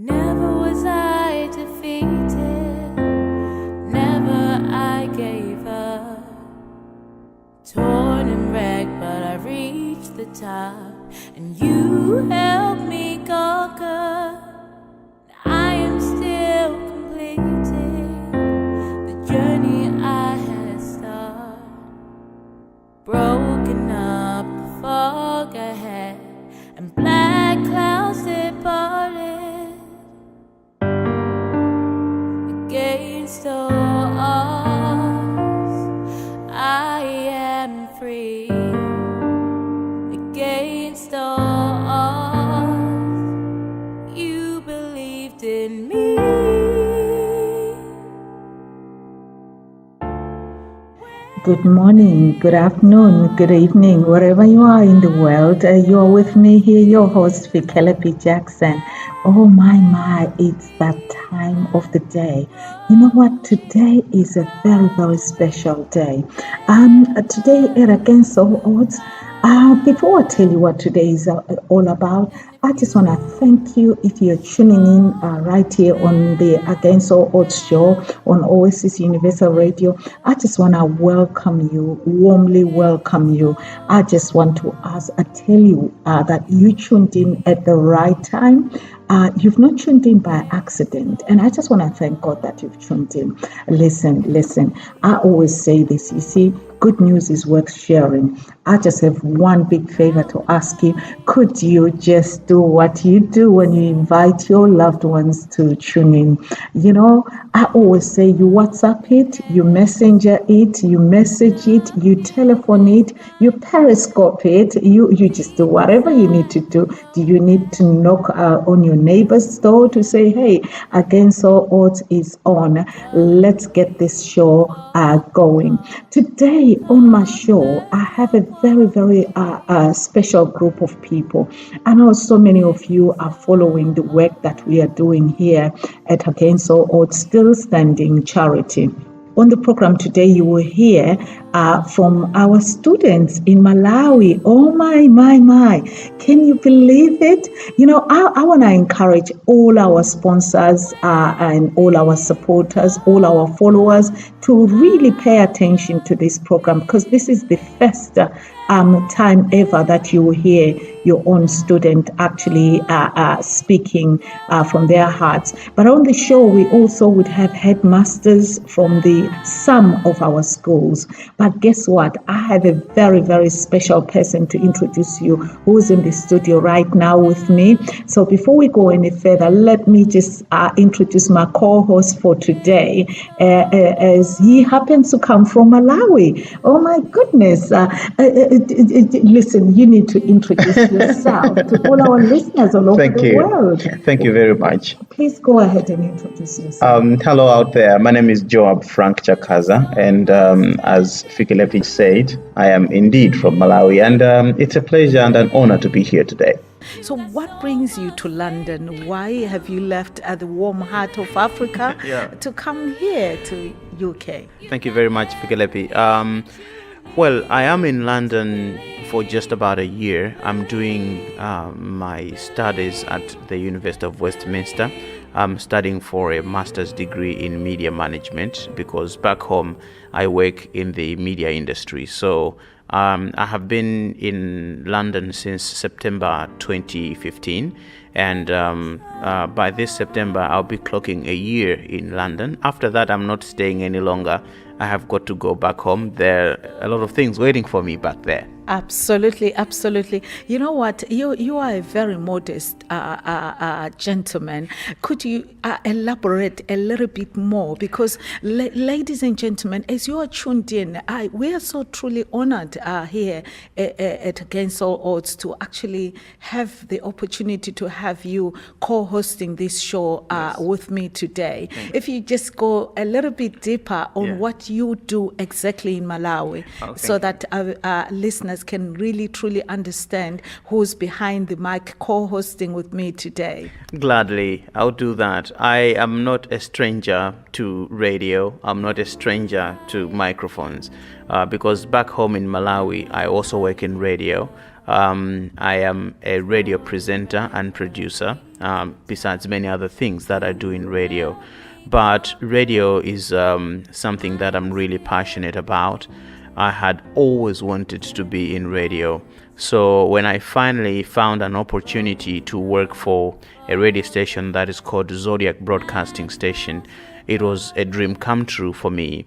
Never was I defeated, never I gave up. Torn and wrecked, but I reached the top, and you helped me conquer. I am still completing the journey I had started. Broken up the fog I had, and black clouds departed. Against all odds, I am free. Against all odds, you believed in me. Good morning, good afternoon, good evening, wherever you are in the world. You are with me here, your host, Fikelephi Jackson. Oh my, it's that time of the day. You know what? Today is a very, very special day. Today at Against All Odds, before I tell you what today is all about, I just want to thank you if you're tuning in right here on the Against All Odds show on Oasis Universal Radio. I just want to welcome you, warmly welcome you. I just want to tell you that you tuned in at the right time. You've not tuned in by accident, and I just want to thank God that you've tuned in. Listen, I always say this, you see, good news is worth sharing. I just have one big favor to ask you. Could you just do what you do when you invite your loved ones to tune in? You know, I always say you WhatsApp it, you Messenger it, you message it, you telephone it, you Periscope it, you just do whatever you need to do. Do you need to knock on your neighbor's door to say, hey, Against All Odds is on. Let's get this show going. Today on my show, I have a very, very special group of people. I know so many of you are following the work that we are doing here at Against All Odds Still Standing Charity. On the program today, you will hear from our students in Malawi. Oh my. Can you believe it? You know, I want to encourage all our sponsors and all our supporters, all our followers to really pay attention to this program, because this is the first time ever that you will hear your own student actually speaking from their hearts. But on the show, we also would have headmasters from some of our schools. But guess what? I have a very, very special person to introduce you who's in the studio right now with me. So before we go any further, let me just introduce my co-host for today, as he happens to come from Malawi. Oh my goodness. Listen, you need to introduce yourself to all our listeners all over the world. Thank you very much. Please go ahead and introduce yourself. Hello out there. My name is Joab Chakhaza, and as Fikelephi said, I am indeed from Malawi, and it's a pleasure and an honor to be here today. So what brings you to London? Why have you left the warm heart of Africa to come here to UK? Thank you very much, Fikelephi. Well, I am in London for just about a year. I'm doing my studies at the University of Westminster. I'm studying for a master's degree in media management, because back home I work in the media industry. So I have been in London since September 2015, and by this September I'll be clocking a year in London. After that, I'm not staying any longer. I have got to go back home. There are a lot of things waiting for me back there. Absolutely. You know what? You are a very modest gentleman. Could you elaborate a little bit more? Because, ladies and gentlemen, as you are tuned in, we are so truly honored here at Against All Odds to actually have the opportunity to have you co-hosting this show with me today. If you just go a little bit deeper on what you do exactly in Malawi, so that our listeners can really truly understand who's behind the mic co-hosting with me today. Gladly, I'll do that. I am not a stranger to radio. I'm not a stranger to microphones, because back home in Malawi, I also work in radio. I am a radio presenter and producer, besides many other things that I do in radio. But radio is something that I'm really passionate about. I had always wanted to be in radio. So when I finally found an opportunity to work for a radio station that is called Zodiac Broadcasting Station, it was a dream come true for me.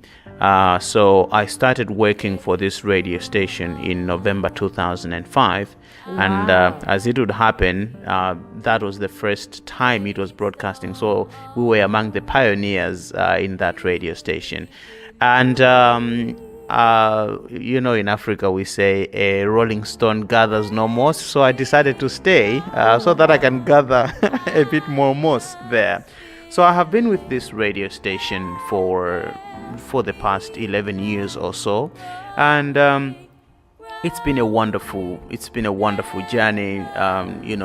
So I started working for this radio station in November 2005. Wow. And as it would happen, that was the first time it was broadcasting. So we were among the pioneers in that radio station. And in Africa we say a rolling stone gathers no moss. So I decided to stay so that I can gather a bit more moss there. So I have been with this radio station for the past 11 years or so, and it's been a wonderful journey.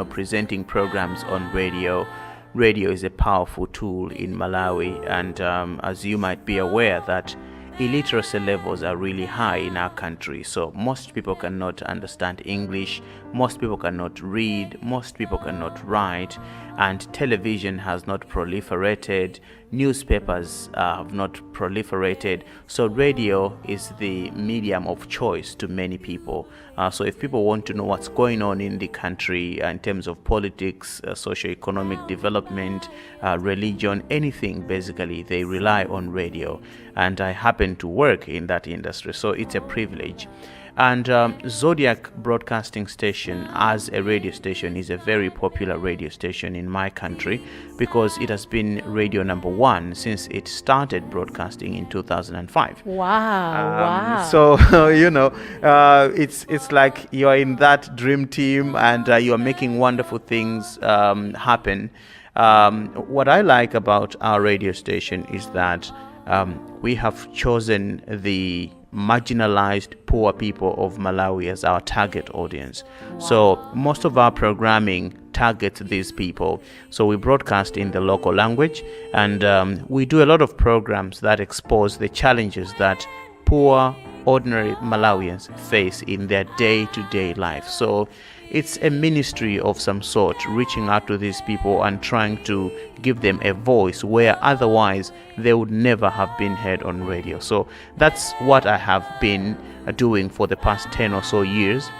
Presenting programs on radio. Radio is a powerful tool in Malawi, and as you might be aware that illiteracy levels are really high in our country. So most people cannot understand English, most people cannot read, most people cannot write, and television has not proliferated, newspapers have not proliferated. So radio is the medium of choice to many people. So if people want to know what's going on in the country in terms of politics, socio-economic development, religion, anything, basically, they rely on radio. And I happen to work in that industry, so it's a privilege. And Zodiac Broadcasting Station as a radio station is a very popular radio station in my country because it has been radio number one since it started broadcasting in 2005. Wow. So, it's like you're in that dream team and you're making wonderful things happen. What I like about our radio station is that we have chosen the marginalized poor people of Malawi as our target audience. Wow. So most of our programming targets these people. So we broadcast in the local language, and we do a lot of programs that expose the challenges that poor, ordinary Malawians face in their day-to-day life. So it's a ministry of some sort, reaching out to these people and trying to give them a voice where otherwise they would never have been heard on radio. So that's what I have been doing for the past 10 or so years.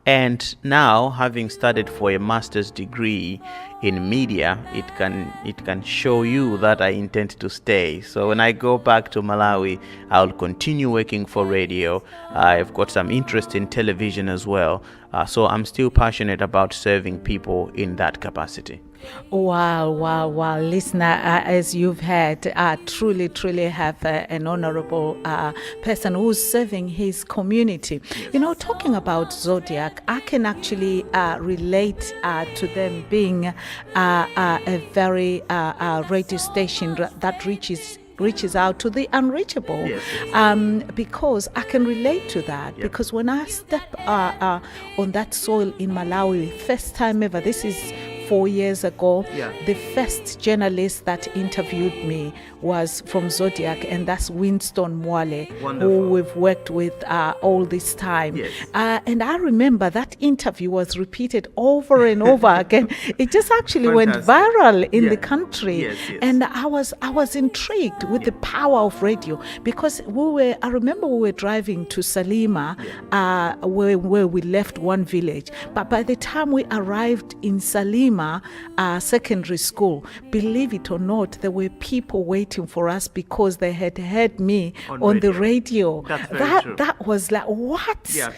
And now, having studied for a master's degree in media, it can show you that I intend to stay. So when I go back to Malawi, I'll continue working for radio. I've got some interest in television as well. So I'm still passionate about serving people in that capacity. Wow. Listener, as you've heard, truly have an honorable person who's serving his community. Yes. Talking about Zodiac, I can actually relate to them being a very radio station that reaches out to the unreachable. Yes. Because I can relate to that. Yep. Because when I step on that soil in Malawi, first time ever, this is 4 years ago, the first journalist that interviewed me was from Zodiac, and that's Winston Mwale, who we've worked with all this time. Yes. And I remember that interview was repeated over and over again. It just actually went viral in the country. Yes. And I was intrigued with the power of radio, because I remember we were driving to Salima, where we left one village. But by the time we arrived in Salima, secondary school, believe it or not, there were people waiting for us because they had heard me on the radio. That was like, what? Yeah.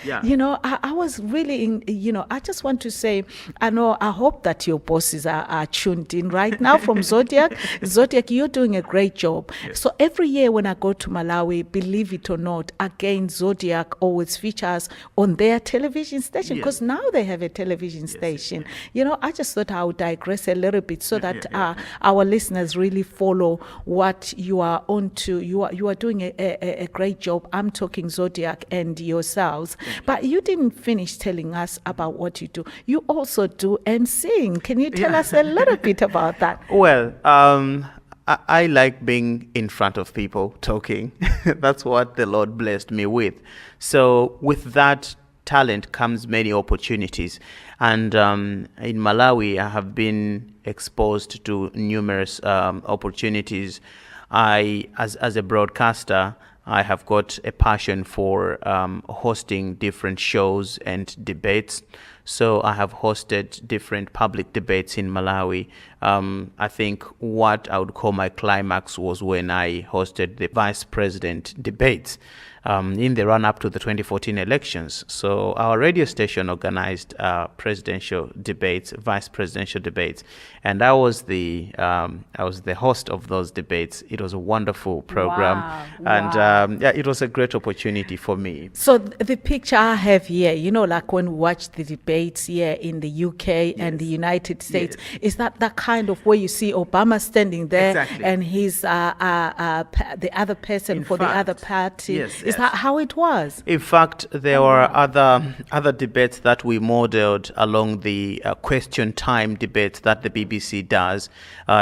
I was really I just want to say, I hope that your bosses are tuned in right now from Zodiac. Zodiac, you're doing a great job. Yes. So every year when I go to Malawi, believe it or not, again, Zodiac always features on their television station, because now they have a television station. I just thought I would digress a little bit so that our listeners really follow what you are on to. You are doing a great job. I'm talking Zodiac and yourselves. But you didn't finish telling us about what you do. You also do emceeing. Can you tell us a little bit about that? Well, I like being in front of people talking. That's what the Lord blessed me with. So with that talent comes many opportunities. And in Malawi, I have been exposed to numerous opportunities. As a broadcaster, I have got a passion for hosting different shows and debates. So I have hosted different public debates in Malawi. I think what I would call my climax was when I hosted the vice president debates in the run-up to the 2014 elections. So our radio station organized presidential debates, vice presidential debates, and I was the host of those debates. It was a wonderful program, and it was a great opportunity for me. So the picture I have here, like when we watch the debates here in the UK and the United States, is that kind of where you see Obama standing there, Exactly. and he's the other person the other party. Yes, Is that how it was? In fact, there were other debates that we modeled along the question time debates that the BBC does.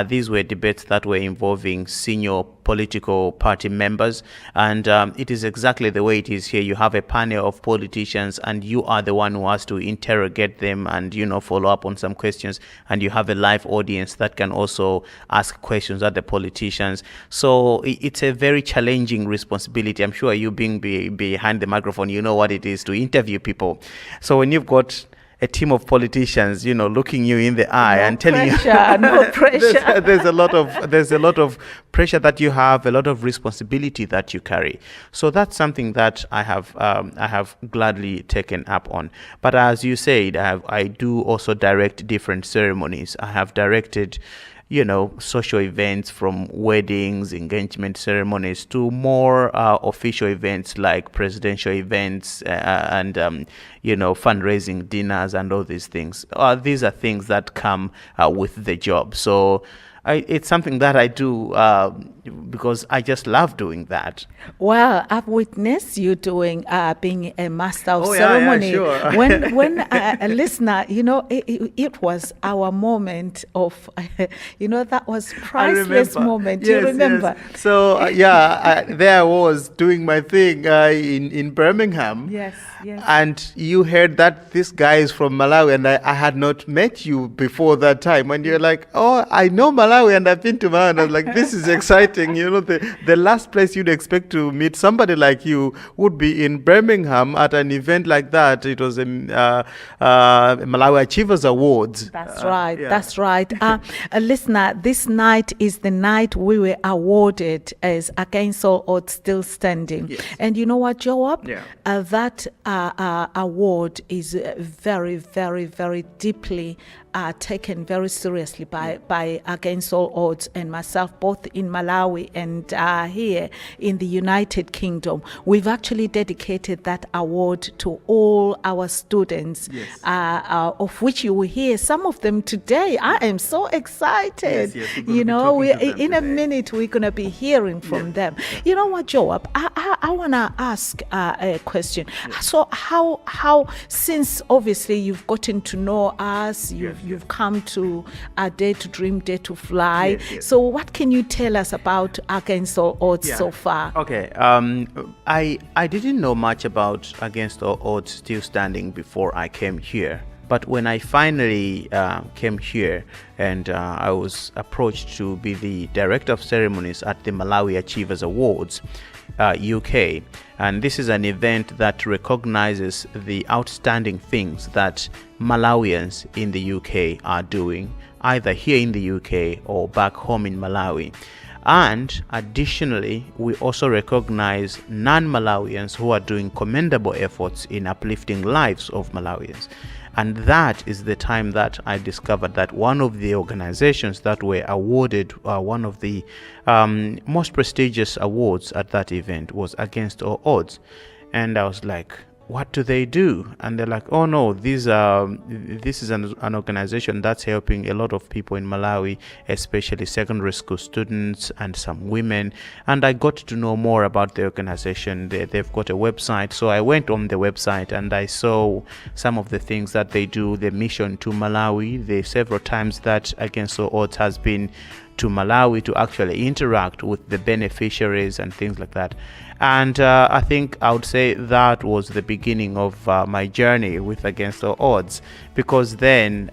These were debates that were involving senior political party members, and it is exactly the way it is here. You have a panel of politicians, and you are the one who has to interrogate them and follow up on some questions, and you have a live audience that can also ask questions at the politicians. So it's a very challenging responsibility. I'm sure you being behind the microphone, you know what it is to interview people. So when you've got a team of politicians, looking you in the eye and telling you, no pressure. there's a lot of pressure that you have, a lot of responsibility that you carry. So that's something that I have gladly taken up on. But as you said, I do also direct different ceremonies. I have directed social events, from weddings, engagement ceremonies, to more official events like presidential events and fundraising dinners and all these things. These are things that come with the job. So it's something that I do because I just love doing that. Well, I've witnessed you doing being a master of ceremony. Yeah, sure. when a listener, it was our moment of, that was priceless moment. Yes, you remember? Yes. So there I was doing my thing in Birmingham. Yes. And you heard that this guy is from Malawi, and I had not met you before that time. And you're like, oh, I know Malawi, and I've been to Malawi. And I was like, this is exciting. The last place you'd expect to meet somebody like you would be in Birmingham at an event like that. It was a Malawi Achievers Awards. That's right. That's right. Listener, this night is the night we were awarded as Against All Odds Still Standing. Yes. And you know what, Joab? Yeah. That award is very, very, very deeply taken very seriously by Against All Odds and myself, both in Malawi and here in the United Kingdom. We've actually dedicated that award to all our students, yes. Of which you will hear some of them today. I am so excited. Yes, in a minute we're going to be hearing from them. You know what, Joab? I want to ask a question. Yes. So how since obviously you've gotten to know us, you've come to Dare to Dream, Dare to Fly. Yes. So what can you tell us about Against All Odds so far? Okay. I didn't know much about Against All Odds Still Standing before I came here. But when I finally came here and I was approached to be the director of ceremonies at the Malawi Achievers Awards, UK, and this is an event that recognizes the outstanding things that Malawians in the UK are doing, either here in the UK or back home in Malawi. And additionally, we also recognize non-Malawians who are doing commendable efforts in uplifting lives of Malawians. And that is the time that I discovered that one of the organizations that were awarded one of the most prestigious awards at that event was Against All Odds. And I was like, what do they do? And they're like, oh no, this is an organization that's helping a lot of people in Malawi, especially secondary school students and some women. And I got to know more about the organization. They've got a website. So I went on the website and I saw some of the things that they do, the mission to Malawi, the several times that Against All Odds has been to Malawi to actually interact with the beneficiaries and things like that. And I think I would say that was the beginning of my journey with Against All Odds, because then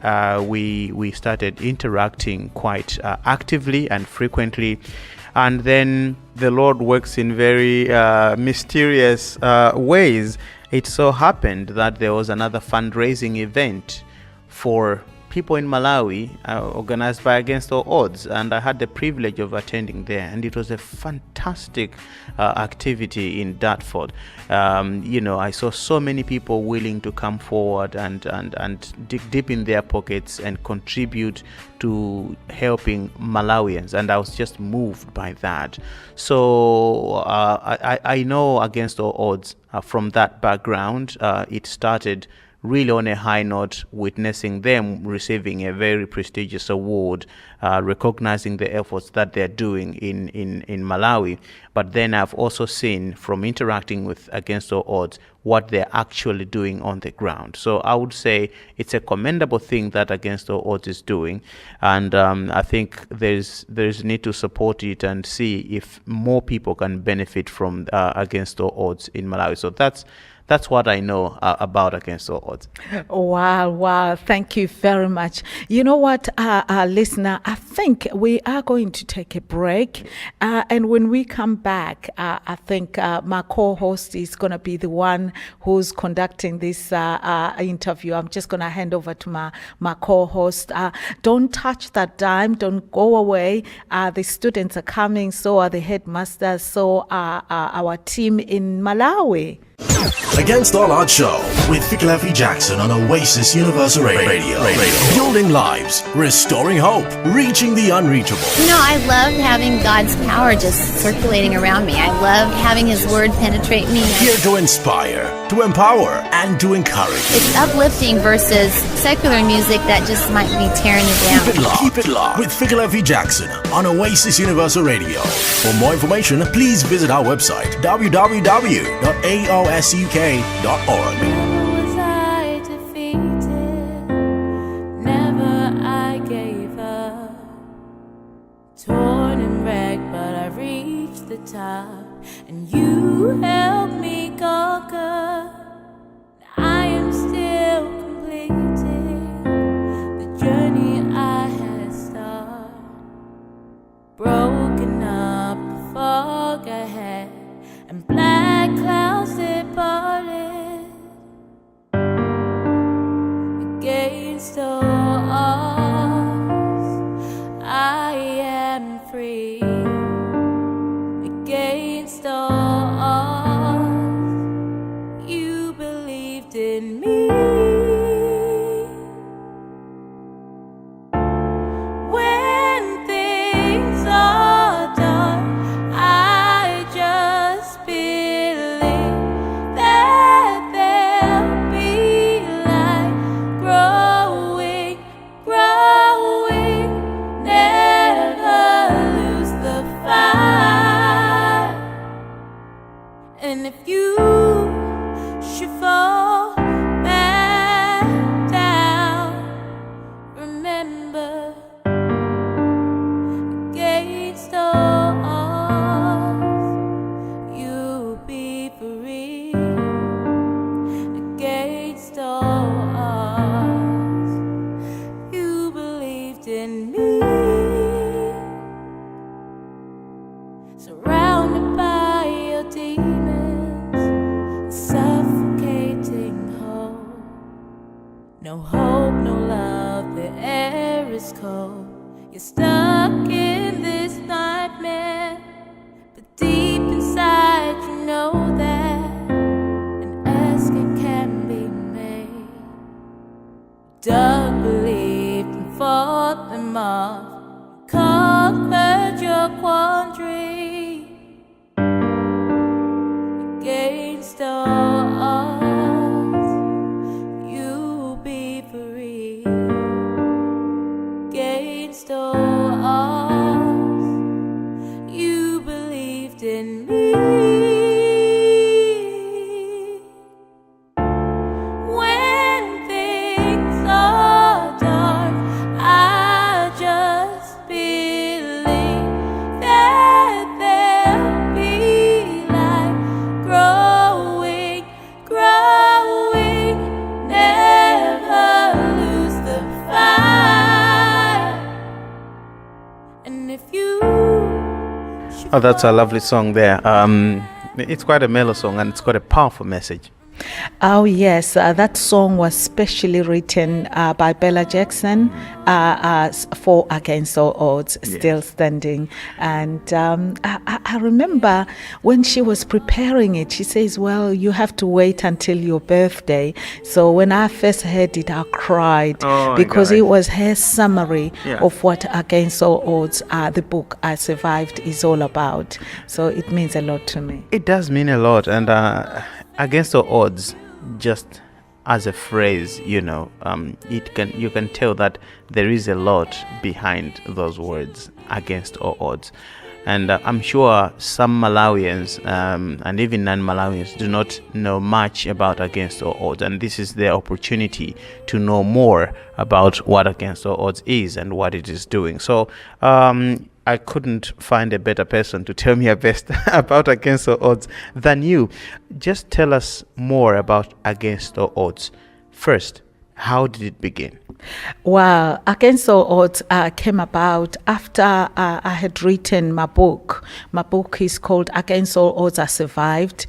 we started interacting quite actively and frequently. And then the Lord works in very mysterious ways. It so happened that there was another fundraising event for people in Malawi organized by Against All Odds, and I had the privilege of attending there, and it was a fantastic activity in Dartford. I saw so many people willing to come forward and dig deep in their pockets and contribute to helping Malawians, and I was just moved by that. So I know Against All Odds from that background. It started really on a high note, witnessing them receiving a very prestigious award, recognizing the efforts that they're doing in Malawi. But then I've also seen, from interacting with Against All Odds, what they're actually doing on the ground. So I would say it's a commendable thing that Against All Odds is doing, and I think there's need to support it and see if more people can benefit from Against All Odds in Malawi. So that's what I know about Against All Odds. Wow. Thank you very much. You know what, listener, I think we are going to take a break. And when we come back, I think my co-host is going to be the one who's conducting this interview. I'm just going to hand over to my co-host. Don't touch that dime. Don't go away. The students are coming. So are the headmasters. So are our team in Malawi. Against All Odds Show with Fikelephi Jackson on Oasis Universal Radio. Building lives, restoring hope, reaching the unreachable. I love having God's power just circulating around me. I love having His Word penetrate me. Here to inspire, to empower, and to encourage. It's uplifting versus secular music that just might be tearing you down. Keep it locked with Fikelephi Jackson on Oasis Universal Radio. For more information, please visit our website, www.aosuk.org. Never was I defeated, never I gave up. Torn and wrecked, but I reached the top, and you helped me conquer. I am still completing the journey I had started. Broken up the fog ahead, and black clouds departed. Against all odds, I am free. Against all odds, you believed in me. When things are dark, I just believe that there'll be light growing, never lose the fight. And if you should fall back down, remember, against all odds, you'll be free. Against all odds, you believed in me. Surrounded by your demons, suffocating hope. No hope, no love, the air is cold. You're stuck in this nightmare, but deep inside you know that an escape can be made. Dug, believed, and fought them off, conquered your quandary. Against all odds, you'll be free. Against all odds, you believed in me. When things are dark, I just believe And if you Oh, that's a lovely song there. It's quite a mellow song and it's got a powerful message. Oh, yes. That song was specially written by Bella Jackson for Against All Odds, Still Standing. And I remember when she was preparing it, she says, well, you have to wait until your birthday. So when I first heard it, I cried because it was her summary of what Against All Odds, the book I Survived, is all about. So it means a lot to me. It does mean a lot. And Against All Odds, just as a phrase, you can tell that there is a lot behind those words, against all odds. And I'm sure some Malawians and even non-Malawians do not know much about Against All Odds, and this is their opportunity to know more about what Against All Odds is and what it is doing. So I couldn't find a better person to tell me best about Against All Odds than you. Just tell us more about Against All Odds. First, how did it begin? Well, Against All Odds came about after I had written my book. My book is called Against All Odds, I Survived.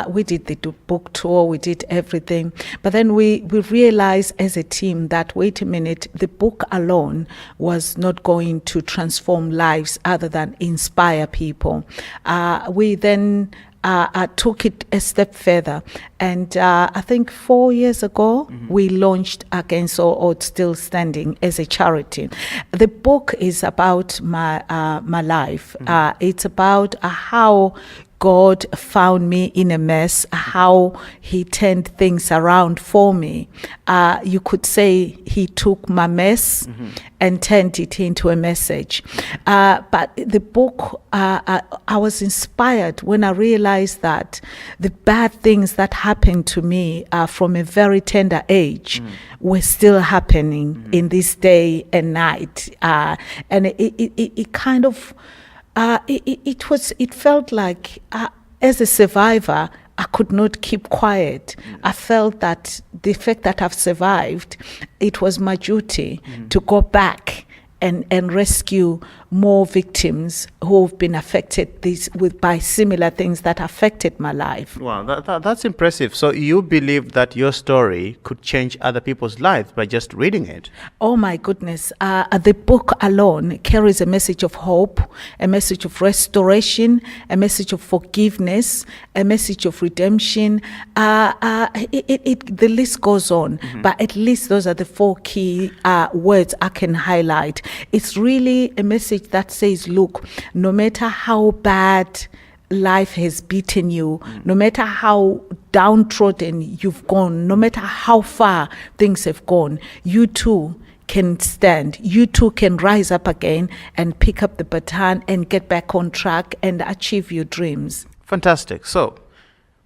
We did the book tour, we did everything. But then we realized as a team that, wait a minute, the book alone was not going to transform lives other than inspire people. We then took it a step further, and I think 4 years ago we launched Against All Odds, Still Standing as a charity. The book is about my life. It's about how God found me in a mess, how he turned things around for me. You could say he took my mess and turned it into a message. But the book, I was inspired when I realized that the bad things that happened to me from a very tender age were still happening in this day and night. And it kind of, it felt like as a survivor, I could not keep quiet. I felt that the fact that I've survived, it was my duty to go back and rescue more victims who have been affected by similar things that affected my life. Wow, that's impressive. So you believe that your story could change other people's lives by just reading it? Oh my goodness. The book alone carries a message of hope, a message of restoration, a message of forgiveness, a message of redemption. The list goes on, but at least those are the 4 key words I can highlight. It's really a message that says, look, no matter how bad life has beaten you, no matter how downtrodden you've gone, no matter how far things have gone, you too can stand. You too can rise up again and pick up the baton and get back on track and achieve your dreams. Fantastic. So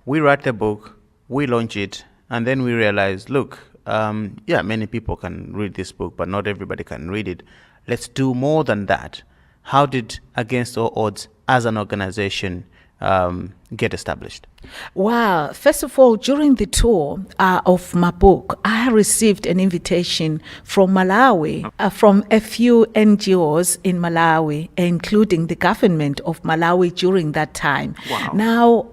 we write the book, we launch it, and then we realize, look, many people can read this book, but not everybody can read it. Let's do more than that. How did Against All Odds as an organization get established? Well, first of all, during the tour of my book, I received an invitation from Malawi, from a few NGOs in Malawi, including the government of Malawi during that time. Wow. Now,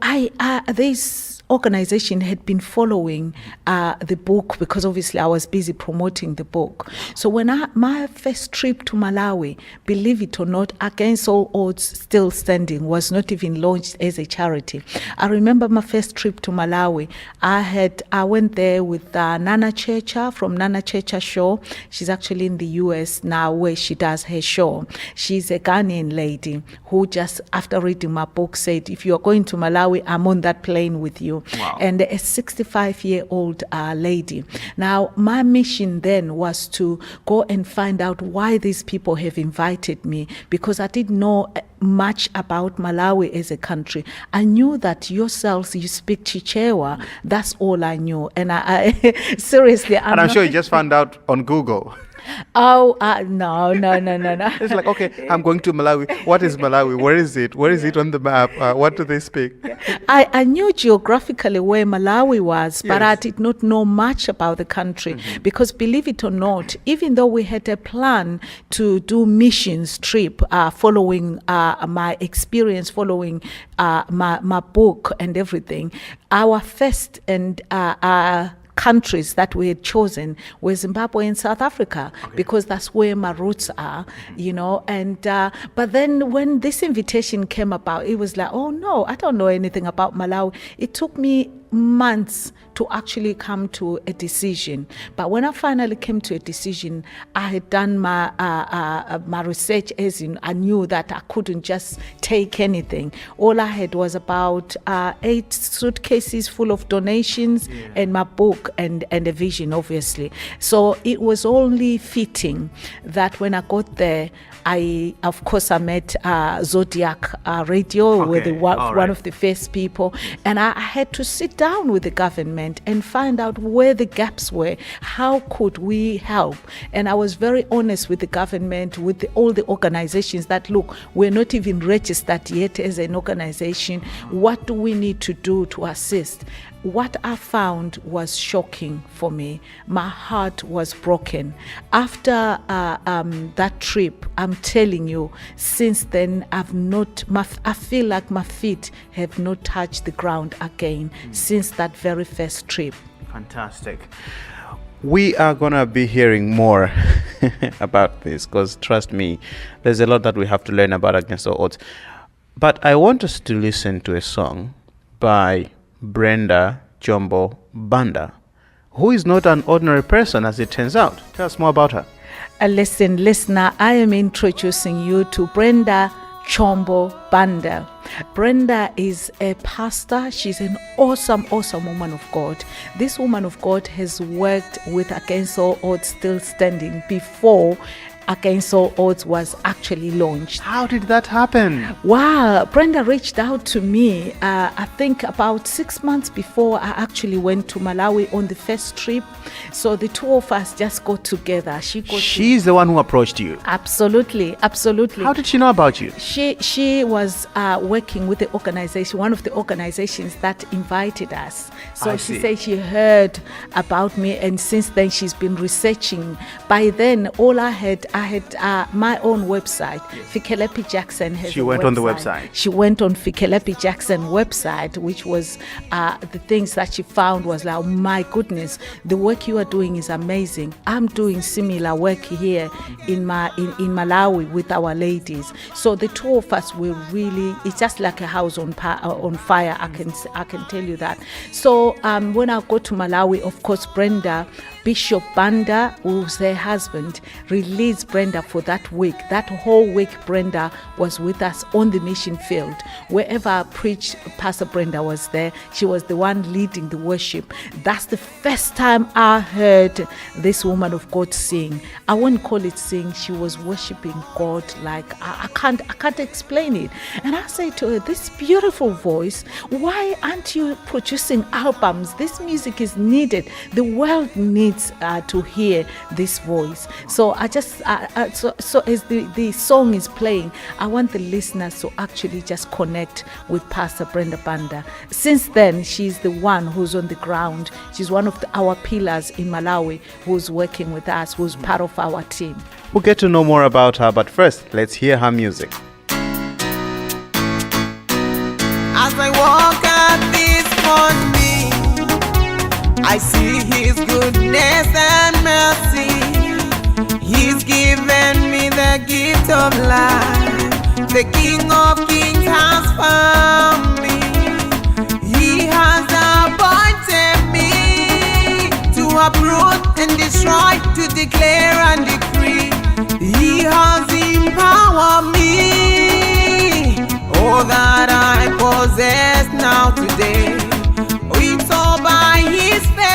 this organization had been following the book because obviously I was busy promoting the book. So when my first trip to Malawi, believe it or not, Against All Odds Still Standing was not even launched as a charity. I remember my first trip to Malawi. I went there with Nana Checha from Nana Checha Show. She's actually in the US now where she does her show. She's a Ghanaian lady who just after reading my book said, if you're going to Malawi, I'm on that plane with you. Wow. And a 65-year-old lady. Now, my mission then was to go and find out why these people have invited me, because I didn't know much about Malawi as a country. I knew that yourselves, you speak Chichewa. That's all I knew. And I seriously, And I'm sure you just found out on Google. Oh, no. It's like, okay, I'm going to Malawi. What is Malawi? Where is it? Where is it on the map? What do they speak? I knew geographically where Malawi was, but I Yes. did not know much about the country because, believe it or not, even though we had a plan to do missions trip following my experience, following my book and everything, our first and countries that we had chosen were Zimbabwe and South Africa, because that's where my roots are, and but then when this invitation came about, it was like, oh no, I don't know anything about Malawi. It took me months to actually come to a decision, but when I finally came to a decision, I had done my my research, as in I knew that I couldn't just take anything. All I had was about 8 suitcases full of donations and my book and a vision, obviously. So it was only fitting that when I got there, I met Zodiac Radio, were one of the first people, and I had to sit down with the government and find out where the gaps were. How could we help? And I was very honest with the government, with all the organizations that, look, we're not even registered yet as an organization. What do we need to do to assist? What I found was shocking for me. My heart was broken. After that trip, I'm telling you, since then, I feel like my feet have not touched the ground again since that very first trip. Fantastic. We are going to be hearing more about this, because trust me, there's a lot that we have to learn about Against All Odds. But I want us to listen to a song by Brenda Chombo Banda, who is not an ordinary person, as it turns out. Tell us more about her. Listen, listener, I am introducing you to Brenda Chombo Banda. Brenda is a pastor. She's an awesome woman of God. This woman of God has worked with Against All Odds Still Standing before Against All Odds was actually launched. How did that happen? Wow, Brenda reached out to me, I think about 6 months before I actually went to Malawi on the first trip. So the two of us just got together. She's the one who approached you. Absolutely. How did she know about you? She was working with the organization, one of the organizations that invited us. So she said she heard about me, and since then she's been researching. By then, I had my own website. Fikelephi Jackson has She went on the website. She went on Fikelephi Jackson website, which was the things that she found was like, oh my goodness, the work you are doing is amazing. I'm doing similar work here in Malawi with our ladies. So the two of us were really, it's just like a house on fire. I can tell you that. So when I go to Malawi, of course, Brenda, Bishop Banda, who's her husband, released Brenda for that week. That whole week, Brenda was with us on the mission field. Wherever I preached, Pastor Brenda was there. She was the one leading the worship. That's the first time I heard this woman of God sing. I wouldn't call it sing. She was worshiping God like I can't explain it. And I say to her, this beautiful voice, why aren't you producing albums? This music is needed. The world needs to hear this voice. So I just so as the song is playing, I want the listeners to actually just connect with Pastor Brenda Banda. Since then, she's the one who's on the ground. She's one of our pillars in Malawi, who's working with us, who's part of our team. We'll get to know more about her, but first, let's hear her music. As I walk out this morning, I see His goodness and mercy. He's given me the gift of life. The King of Kings has found me. He has appointed me to uproot and destroy, to declare and decree. He has empowered me. All that I possess now today, it's all by His favor.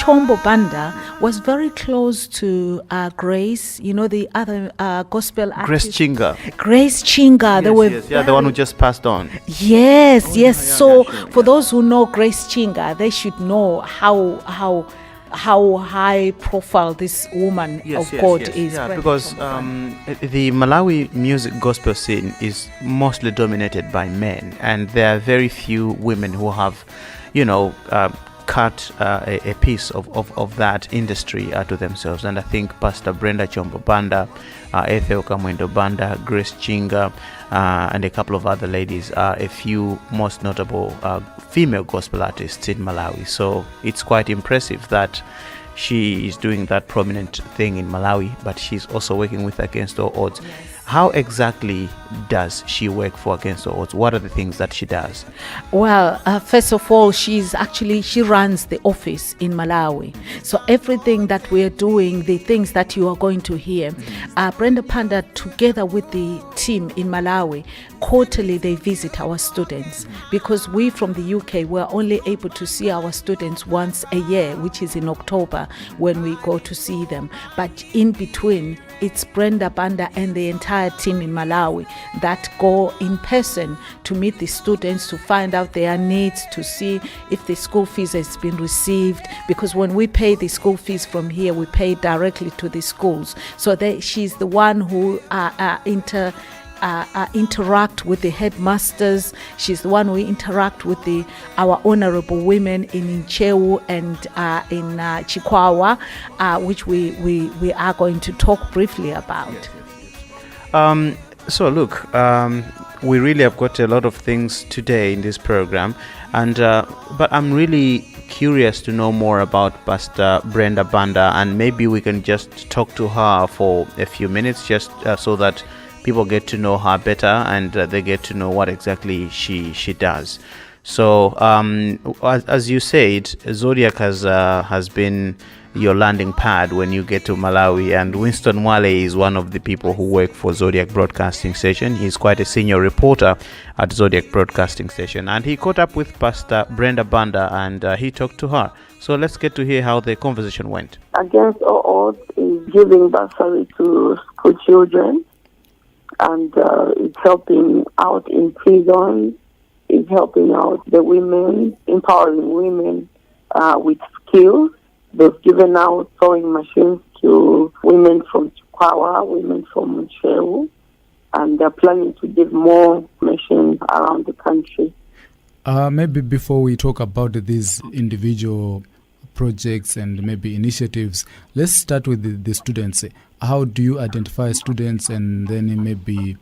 Chombo Banda was very close to Grace, the other gospel artist. Grace Chinga. Grace Chinga. Yes, the one who just passed on. Yes. So for those who know Grace Chinga, they should know how high profile this woman of God is. Yeah, because the Malawi music gospel scene is mostly dominated by men, and there are very few women who have, cut a piece of that industry to themselves. And I think Pastor Brenda Chombo Banda, Ethel Kamwendo Banda, Grace Chinga, and a couple of other ladies are a few most notable female gospel artists in Malawi. So it's quite impressive that she is doing that prominent thing in Malawi, but she's also working with Against All Odds. Yes. How exactly does she work for Against All Odds? What are the things that she does? Well, first of all, she runs the office in Malawi. So everything that we are doing, the things that you are going to hear, Brenda Panda, together with the team in Malawi, quarterly they visit our students, because we from the UK were only able to see our students once a year, which is in October when we go to see them. But in between, it's Brenda Banda and the entire team in Malawi that go in person to meet the students, to find out their needs, to see if the school fees has been received, because when we pay the school fees from here, we pay directly to the schools. So she's the one who interact with the headmasters. She's the one who interact with our honorable women in Nchewu and in Chikwawa, which we are going to talk briefly about. So look, we really have got a lot of things today in this program, and but I'm really curious to know more about Pastor Brenda Banda, and maybe we can just talk to her for a few minutes, just so that people get to know her better and they get to know what exactly she does. So as you said, Zodiac has been your landing pad when you get to Malawi, and Winston Wale is one of the people who work for Zodiac Broadcasting Station. He's quite a senior reporter at Zodiac Broadcasting Station, and he caught up with Pastor Brenda Banda and he talked to her. So let's get to hear how the conversation went. Against All Odds is giving bursary to school children, and it's helping out in prison, it's helping out the women, empowering women with skills. They've given out sewing machines to women from Chikwawa, women from Nchewu, and they're planning to give more machines around the country. Maybe before we talk about these individual projects and maybe initiatives, let's start with the students. How do you identify students, and then maybe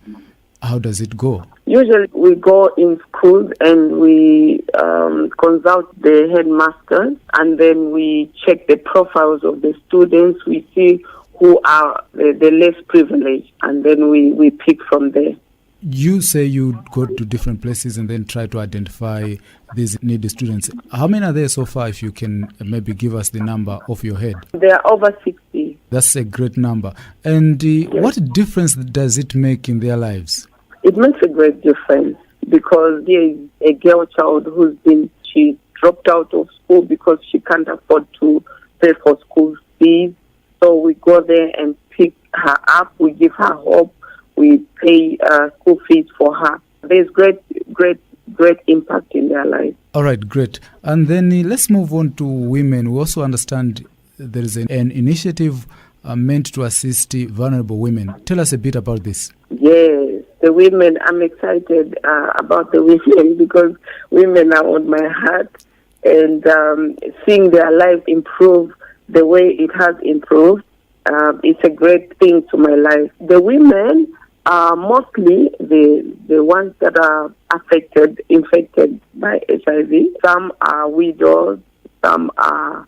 how does it go? Usually we go in schools and we consult the headmasters, and then we check the profiles of the students. We see who are the less privileged, and then we pick from there. You say you go to different places and then try to identify these needy students. How many are there so far, if you can maybe give us the number off your head? There are over 60. That's a great number. And what difference does it make in their lives? It makes a great difference, because there is a girl child she dropped out of school because she can't afford to pay for school fees. So we go there and pick her up, we give her hope, we pay school fees for her. There's great impact in their lives. All right, great. And then let's move on to women. We also understand there is an initiative meant to assist vulnerable women. Tell us a bit about this. Yes, the women. I'm excited about the women, because women are on my heart, and seeing their life improve the way it has improved, it's a great thing to my life. The women are mostly the ones that are infected by HIV. Some are widows, some are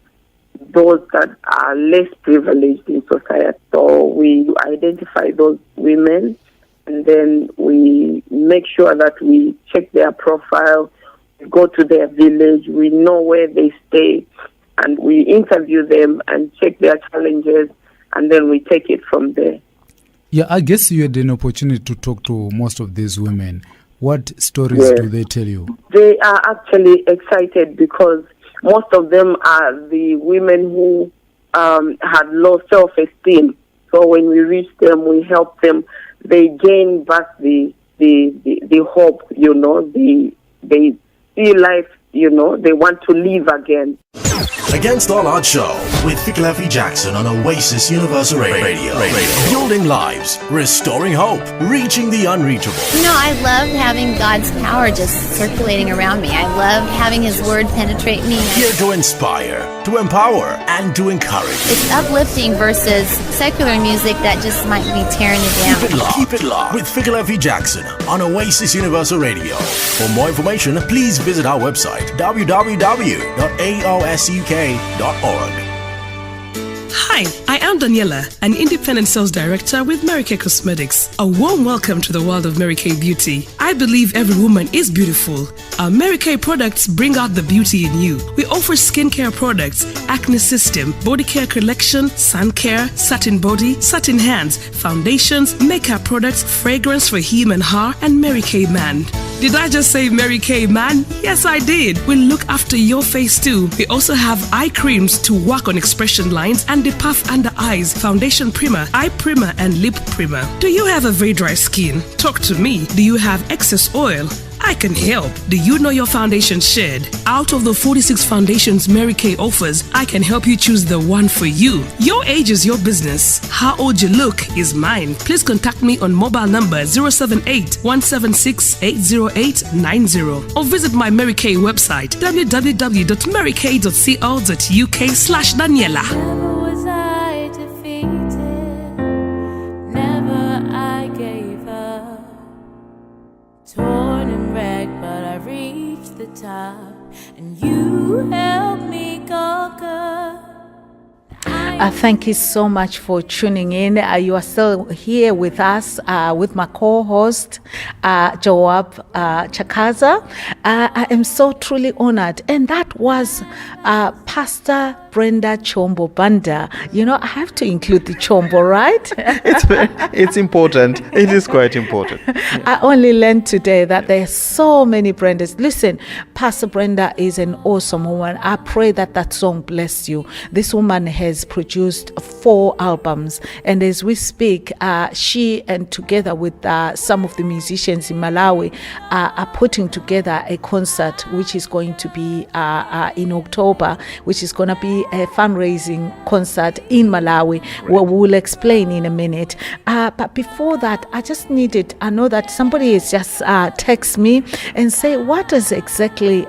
those that are less privileged in society. So we identify those women, and then we make sure that we check their profile, we go to their village, we know where they stay, and we interview them and check their challenges, and then we take it from there. Yeah, I guess you had an opportunity to talk to most of these women. What stories do they tell you? They are actually excited, because most of them are the women who had low self-esteem. So when we reach them, we help them. They gain back the hope, they see life, they want to live again. Against All Odds Show with Fikelephi Jackson on Oasis Universal Radio. Building lives, restoring hope, reaching the unreachable. I love having God's power just circulating around me. I love having His Word penetrate me. Here to inspire, to empower, and to encourage. It's uplifting versus secular music that just might be tearing you down. Keep it locked with Fikelephi Jackson on Oasis Universal Radio. For more information, please visit our website www.aosuk.org. Hi, I am Daniela, an independent sales director with Mary Kay Cosmetics. A warm welcome to the world of Mary Kay Beauty. I believe every woman is beautiful. Our Mary Kay products bring out the beauty in you. We offer skincare products, acne system, body care collection, sun care, satin body, satin hands, foundations, makeup products, fragrance for him and her, and Mary Kay man. Did I just say Mary Kay man? Yes, I did. We look after your face too. We also have eye creams to work on expression lines and depuff under eyes, foundation primer, eye primer, and lip primer. Do you have a very dry skin? Talk to me. Do you have excess oil? I can help. Do you know your foundation shed? Out of the 46 foundations Mary Kay offers, I can help you choose the one for you. Your age is your business. How old you look is mine. Please contact me on mobile number 078-176-80890 or visit my Mary Kay website www.marykay.co.uk/Daniela. Never was I defeated, never I gave up. Torn and wrecked, but I reached the top, and you helped me conquer. Thank you so much for tuning in. You are still here with us, with my co-host, Joab Chakhaza. I am so truly honored. And that was Pastor Brenda Chombo Banda. I have to include the Chombo, right? It's important. It is quite important. I only learned today that there are so many Brendas. Listen, Pastor Brenda is an awesome woman. I pray that song bless you. This woman has produced 4 albums, and as we speak, she and together with some of the musicians in Malawi are putting together a concert which is going to be in October, which is going to be a fundraising concert in Malawi. We'll explain in a minute, but before that, I know that somebody has just text me and say, what is exactly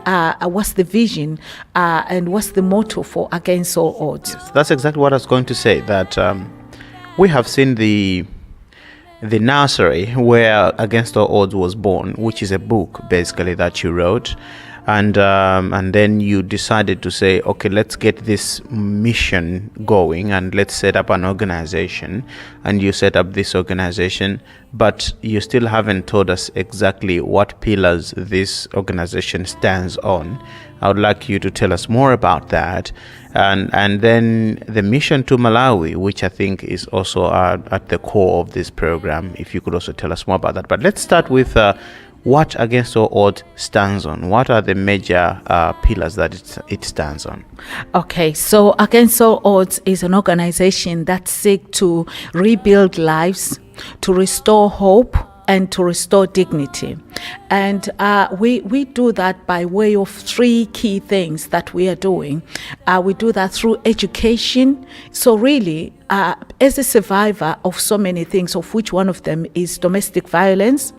what's the vision and what's the motto for Against All Odds? Yes, that's exactly what I was going to say, that we have seen the nursery where Against All Odds was born, which is a book basically that you wrote, and then you decided to say, okay, let's get this mission going and let's set up an organization, and you set up this organization, but you still haven't told us exactly what pillars this organization stands on. I would like you to tell us more about that, and then the mission to Malawi, which I think is also at the core of this program. If you could also tell us more about that. But let's start with what Against All Odds stands on. What are the major pillars that it stands on? Okay, so Against All Odds is an organization that seeks to rebuild lives, to restore hope, and to restore dignity. And we do that by way of 3 key things that we are doing. We do that through education. So really, as a survivor of so many things, of which one of them is domestic violence,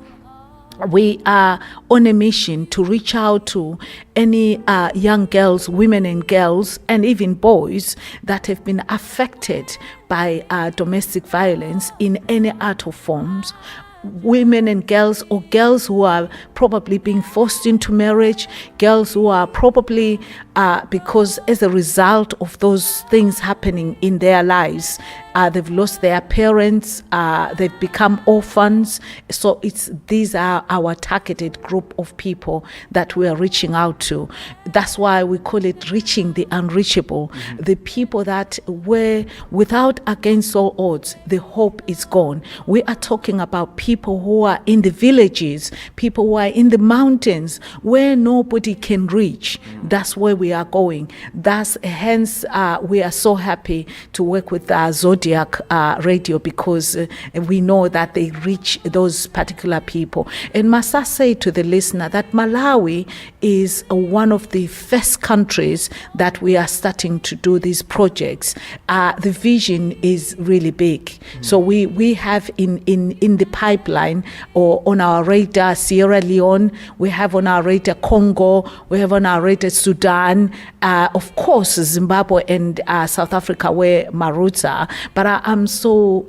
we are on a mission to reach out to any young girls, women and girls, and even boys that have been affected by domestic violence in any art or forms. Women and girls, or girls who are probably being forced into marriage, girls who are probably because as a result of those things happening in their lives, they've lost their parents, they've become orphans. So these are our targeted group of people that we are reaching out to. That's why we call it reaching the unreachable. The people that were without, against all odds, the hope is gone. We are talking about people who are in the villages, people who are in the mountains where nobody can reach. That's where we are going. Hence we are so happy to work with Zodiac Radio, because we know that they reach those particular people. And must I say to the listener that Malawi is one of the first countries that we are starting to do these projects. The vision is really big. So we have in the pipeline or on our radar Sierra Leone, we have on our radar Congo, we have on our radar Sudan, of course Zimbabwe and South Africa where my roots are. But I'm so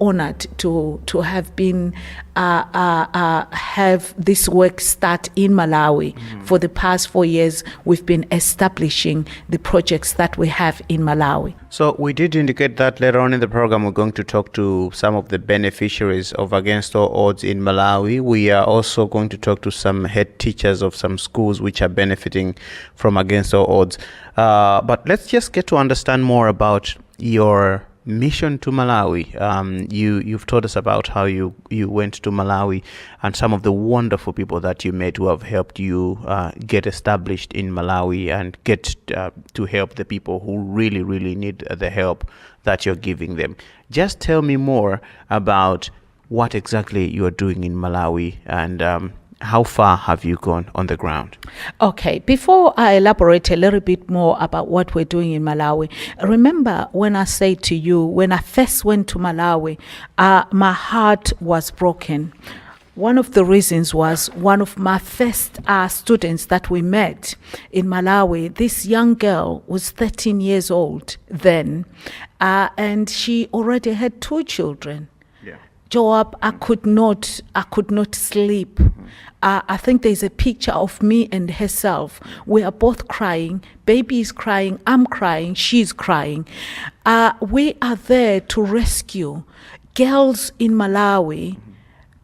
honored to have been have this work start in Malawi. For the past 4 years, we've been establishing the projects that we have in Malawi. So we did indicate that later on in the program we're going to talk to some of the beneficiaries of Against All Odds in Malawi. We are also going to talk to some head teachers of some schools which are benefiting from Against All Odds. But let's just get to understand more about your mission to Malawi. You've told us about how you went to Malawi and some of the wonderful people that you met who have helped you get established in Malawi and get to help the people who really, really need the help that you're giving them. Just tell me more about what exactly you are doing in Malawi and how far have you gone on the ground? Okay, before I elaborate a little bit more about what we're doing in Malawi, remember when I say to you, when I first went to Malawi, my heart was broken. One of the reasons was one of my first students that we met in Malawi. This young girl was 13 years old then, and she already had 2 children. Joab, I could not sleep. I think there's a picture of me and herself. We are both crying. Baby is crying. I'm crying. She's crying. We are there to rescue girls in Malawi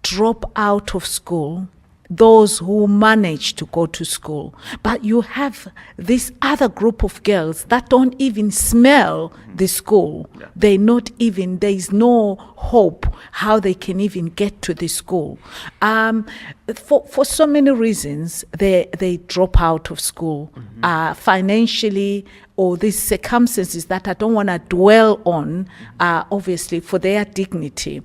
drop out of school, those who manage to go to school. But you have this other group of girls that don't even smell the school. There is no hope how they can even get to the school. For so many reasons, they drop out of school, financially, or these circumstances that I don't want to dwell on, obviously, for their dignity.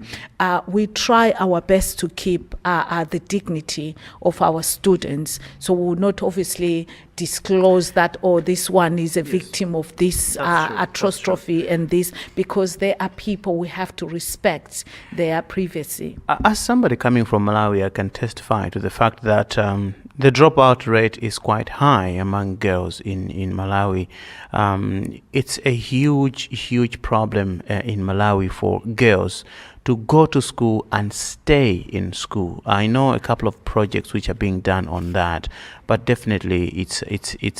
We try our best to keep the dignity of our students. So we will not obviously disclose that, this one is a victim of this atrocity and this, because there are people we have to respect their privacy. As somebody coming from Malawi, I can testify to the fact that the dropout rate is quite high among girls in Malawi. It's a huge problem in Malawi for girls to go to school and stay in school. I know a couple of projects which are being done on that, but definitely it's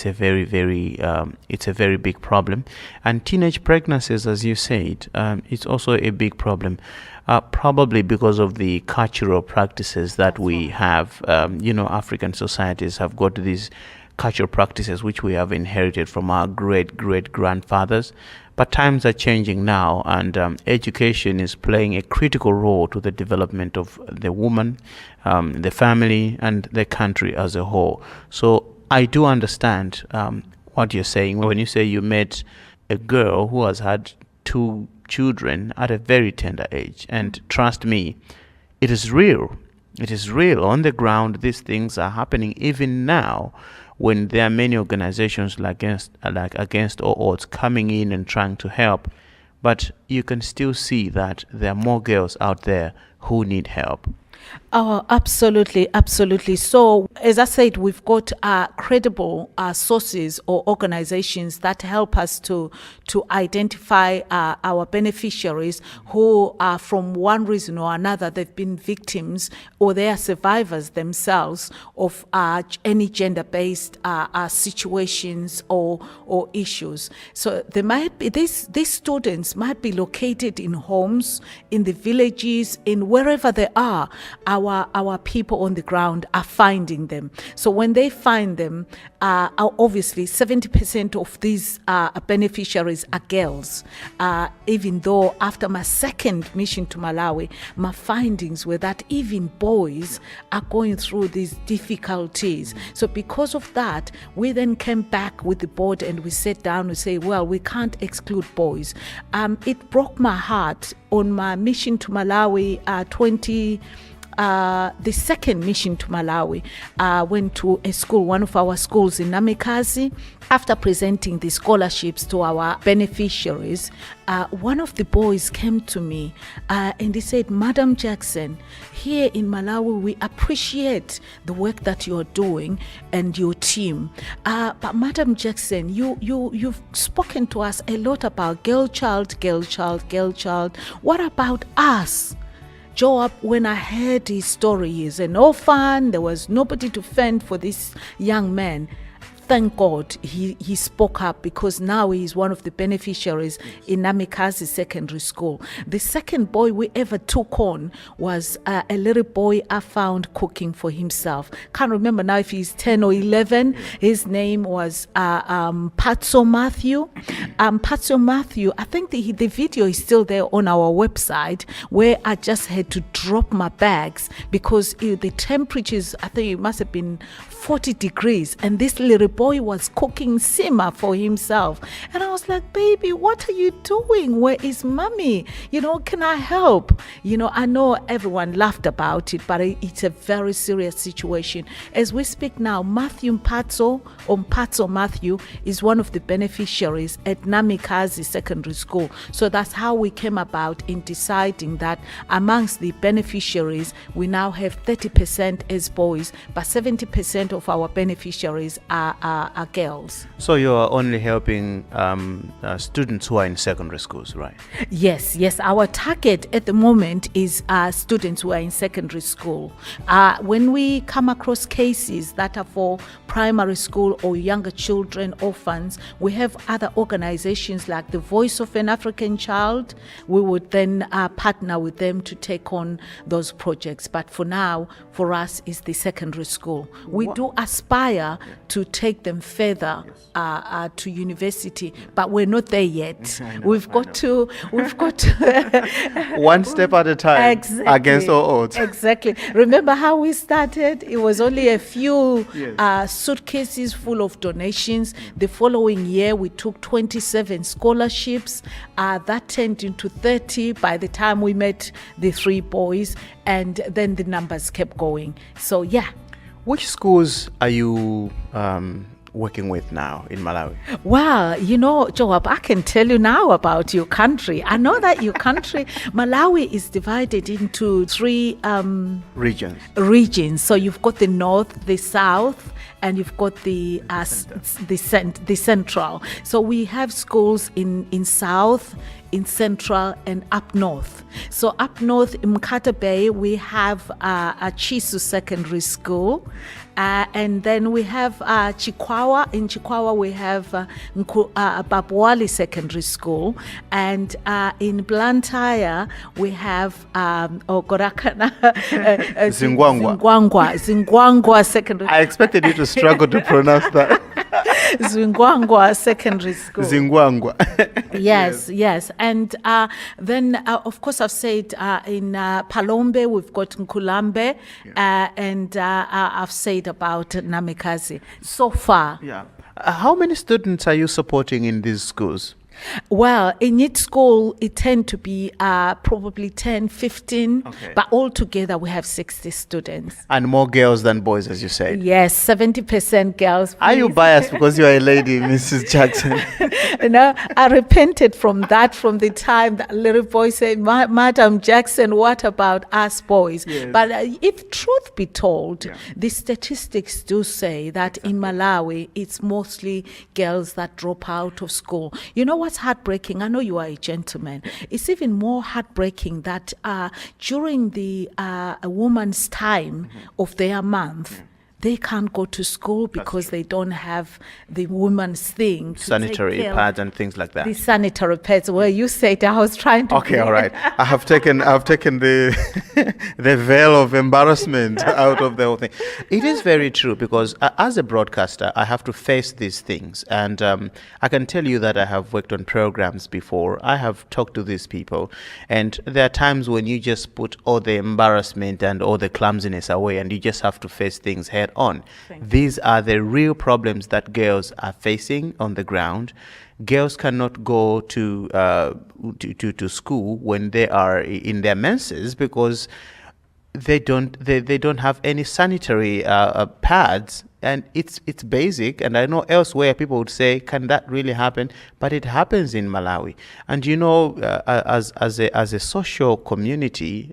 a very big problem. And teenage pregnancies, as you said, it's also a big problem. Probably because of the cultural practices that we have. African societies have got these cultural practices which we have inherited from our great-grandfathers. But times are changing now, and education is playing a critical role to the development of the woman, the family, and the country as a whole. So I do understand what you're saying when you say you met a girl who has had 2 children at a very tender age. And trust me, it is real. It is real. On the ground, these things are happening even now, when there are many organizations like Against All Odds coming in and trying to help. But you can still see that there are more girls out there who need help. Oh, absolutely, absolutely. So, as I said, we've got credible sources or organizations that help us to identify our beneficiaries who are, from one reason or another, they've been victims or they are survivors themselves of any gender-based situations or issues. So, there might be these students might be located in homes, in the villages, in wherever they are. Our people on the ground are finding them. So when they find them, obviously 70% of these beneficiaries are girls. Even though after my second mission to Malawi, my findings were that even boys are going through these difficulties. So because of that, we then came back with the board and we sat down and say, well, we can't exclude boys. It broke my heart on my mission to Malawi the second mission to Malawi, went to a school, one of our schools in Namikazi. After presenting the scholarships to our beneficiaries, one of the boys came to me and he said, Madam Jackson, here in Malawi, we appreciate the work that you're doing and your team. But Madam Jackson, you've spoken to us a lot about girl child. What about us? Joab, when I heard his story, he's an orphan, there was nobody to fend for this young man. Thank God he spoke up, because now he's one of the beneficiaries in Namikazi Secondary School. The second boy we ever took on was a little boy I found cooking for himself. Can't remember now if he's 10 or 11. His name was Patso Matthew. Patso Matthew, I think the video is still there on our website, where I just had to drop my bags because the temperatures, I think it must have been 40 degrees, and this little boy was cooking sima for himself. And I was like, baby, what are you doing? Where is mommy? Can I help? I know everyone laughed about it, but it's a very serious situation. As we speak now, Matthew Patso, or Patso Matthew, is one of the beneficiaries at Namikazi Secondary School. So that's how we came about in deciding that amongst the beneficiaries, we now have 30% as boys, but 70% of our beneficiaries are girls. So you are only helping students who are in secondary schools, right? Yes. Our target at the moment is students who are in secondary school. When we come across cases that are for primary school or younger children, orphans, we have other organizations like the Voice of an African Child. We would then partner with them to take on those projects. But for now, for us, is the secondary school. We do aspire to take them further to university, but we're not there yet. We've got to one step at a time. Exactly. Against all odds. Exactly. Remember how we started? It was only a few suitcases full of donations. The following year, we took 27 scholarships. That turned into 30 by the time we met the 3 boys, and then the numbers kept going. So, yeah. Which schools are you working with now in Malawi? Well, Joab, I can tell you now about your country. I know that your country, Malawi, is divided into 3 regions. So you've got the north, the south, and you've got the central. So we have schools in south, in central, and up north. So up north in Mkata Bay, we have a Chisu Secondary School. And then we have Chikwawa. In Chikwawa, we have Babwali Secondary School. And in Blantyre, we have Zingwangwa Secondary. I expected you to struggle to pronounce that. Zingwangwa Secondary School. Zingwangwa. Yes. And then, of course, I've said in Palombe, we've got Nkulambe, and I've said about Namikazi so far. Yeah. How many students are you supporting in these schools? Well, in each school, it tend to be probably 10, 15, Okay. but altogether we have 60 students. And more girls than boys, as you said. Yes, 70% girls. Are you please. biased because you are a lady, Mrs. Jackson? I repented from that from the time that little boy said, Madam Jackson, what about us boys? Yes. But if truth be told, Yeah. the statistics do say that in Malawi, it's mostly girls that drop out of school. You know what's heartbreaking? I know you are a gentleman. It's even more heartbreaking that during the a woman's time of their month, they can't go to school because they don't have the woman's thing. to Sanitary take care of pads and things like that. the sanitary pads. Well, you said I was trying to. Okay, all right. I've taken the the veil of embarrassment out of the whole thing. It is very true because as a broadcaster, I have to face these things, and I can tell you that I have worked on programs before. I have talked to these people, and there are times when you just put all the embarrassment and all the clumsiness away, and you just have to face things head on. These are the real problems that girls are facing on the ground. Girls cannot go to school when they are in their menses because they don't have any sanitary pads, and it's basic. And I know elsewhere people would say, can that really happen? But it happens in Malawi. And as a social community,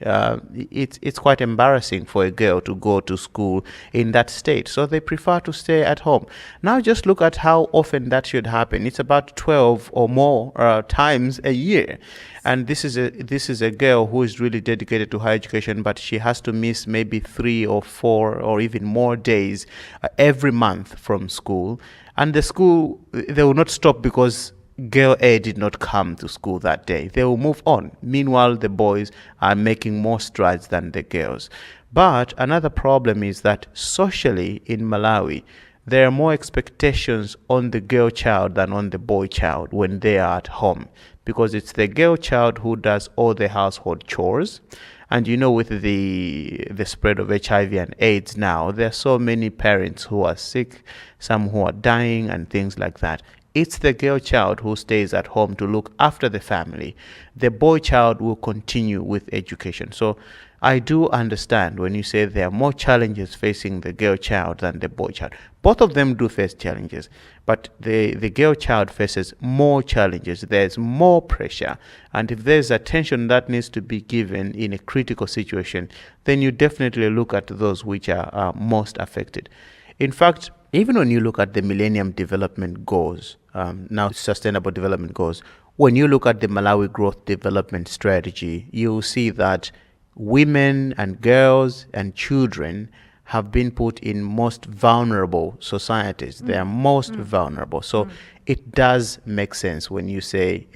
it's quite embarrassing for a girl to go to school in that state, so they prefer to stay at home. Now just look at how often that should happen. It's about 12 or more times a year. And this is a girl who is really dedicated to higher education, but she has to miss maybe 3 or 4 or even more days every month from school. And the school, they will not stop because girl A did not come to school that day. They will move on. Meanwhile, the boys are making more strides than the girls. But another problem is that socially in Malawi, there are more expectations on the girl child than on the boy child when they are at home, because it's the girl child who does all the household chores. And with the spread of HIV and AIDS now, there are so many parents who are sick, some who are dying and things like that. It's the girl child who stays at home to look after the family. The boy child will continue with education. So I do understand when you say there are more challenges facing the girl child than the boy child. Both of them do face challenges, but the girl child faces more challenges. There's more pressure, and if there's attention that needs to be given in a critical situation, then you definitely look at those which are most affected. In fact, even when you look at the Millennium Development Goals, now Sustainable Development Goals, when you look at the Malawi Growth Development Strategy, you'll see that women and girls and children have been put in most vulnerable societies. They are most vulnerable. So it does make sense when you say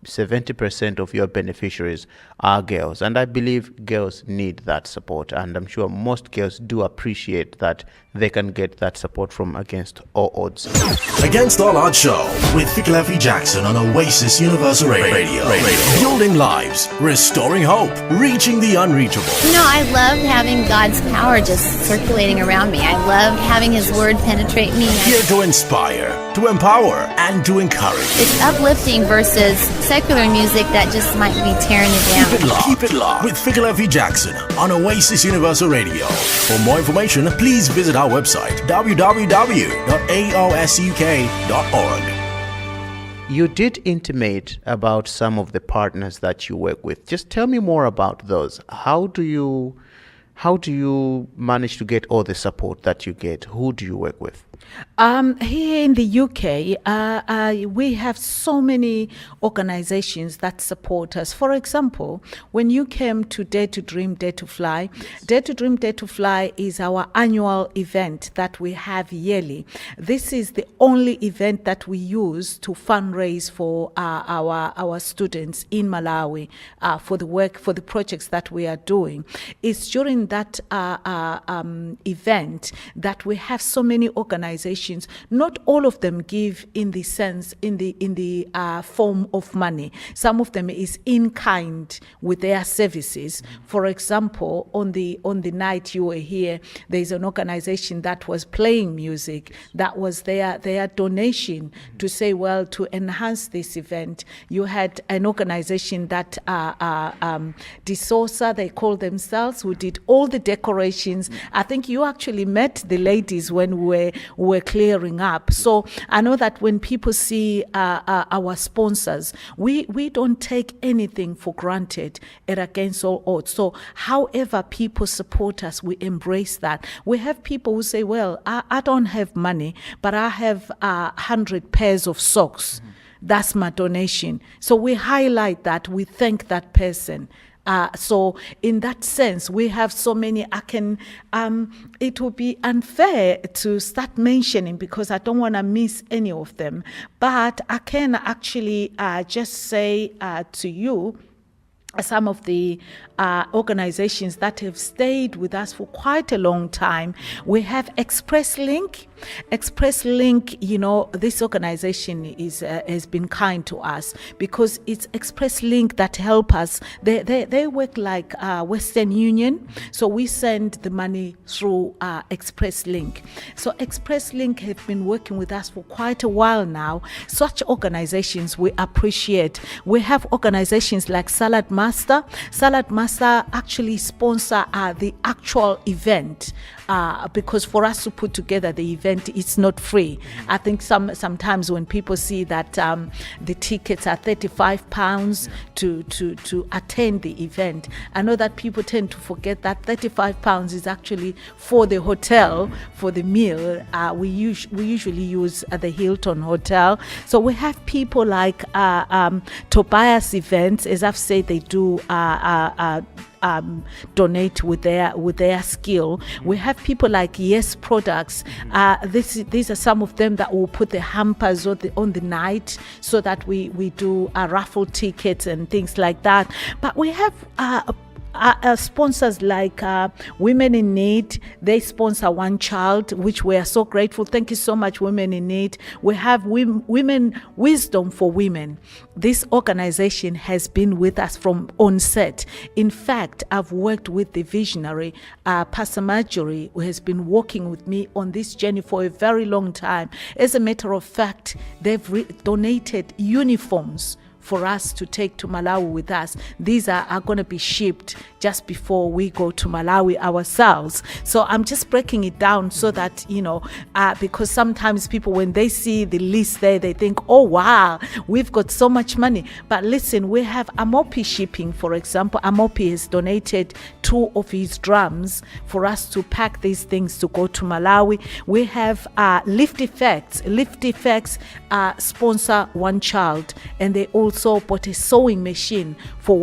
70% of your beneficiaries are girls. And I believe girls need that support. And I'm sure most girls do appreciate that they can get that support from Against All Odds. Against All Odds Show with Fikelephi Jackson on Oasis Universal Radio. Building lives, restoring hope, reaching the unreachable. I love having God's power just circulating around me. I love having His Word penetrate me. Here to inspire, to empower, and to encourage. It's uplifting versus secular music that just might be tearing you down. Keep it locked with Fikelephi Jackson on Oasis Universal Radio. For more information, please visit our website, www.aosuk.org. You did intimate about some of the partners that you work with. Just tell me more about those. How do you manage to get all the support that you get? Who do you work with? Here in the UK, we have so many organizations that support us. For example, when you came to Dare to Dream, Dare to Fly, Dare to Dream, Dare to Fly is our annual event that we have yearly. This is the only event that we use to fundraise for our students in Malawi for the projects that we are doing. It's during that event that we have so many organizations organizations, not all of them give in the sense, in the form of money. Some of them is in kind with their services. For example, on the night you were here, there's an organization that was playing music. That was their donation to say, well, to enhance this event. You had an organization that DeSosa, they call themselves, who did all the decorations. I think you actually met the ladies when we were clearing up. So I know that when people see our sponsors, we don't take anything for granted and against all odds. So however people support us, we embrace that. We have people who say, well, I don't have money, but I have 100 pairs of socks. That's my donation. So we highlight that, we thank that person. So in that sense, we have so many. It would be unfair to start mentioning because I don't want to miss any of them. But I can actually just say to you, some of the organizations that have stayed with us for quite a long time. We have ExpressLink. ExpressLink, this organization has been kind to us because it's ExpressLink that help us. They work like Western Union, so we send the money through ExpressLink. So ExpressLink have been working with us for quite a while now. Such organizations we appreciate. We have organizations like Salad Master. Salad Master actually sponsor the actual event because for us to put together the event, it's not free. I think sometimes when people see that the tickets are £35 to attend the event, I know that people tend to forget that £35 is actually for the hotel, for the meal. We usually use the Hilton Hotel. So we have people like Tobias Events, as I've said, they do donate with their skill. We have people like Yes Products. These are some of them that will put the hampers on the night so that we do raffle tickets and things like that. But we have sponsors like Women in Need. They sponsor One Child, which we are so grateful. Thank you so much, Women in Need. We have Women Wisdom for Women. This organization has been with us from onset. In fact, I've worked with the visionary, Pastor Marjorie, who has been working with me on this journey for a very long time. As a matter of fact, they've donated uniforms for us to take to Malawi with us. These are going to be shipped just before we go to Malawi ourselves. So I'm just breaking it down so that, because sometimes people, when they see the list there, they think, oh, wow, we've got so much money. But listen, we have Amopi Shipping, for example. Amopi has donated 2 of his drums for us to pack these things to go to Malawi. We have Lift Effects. Lift Effects sponsor One Child, and they also bought a sewing machine for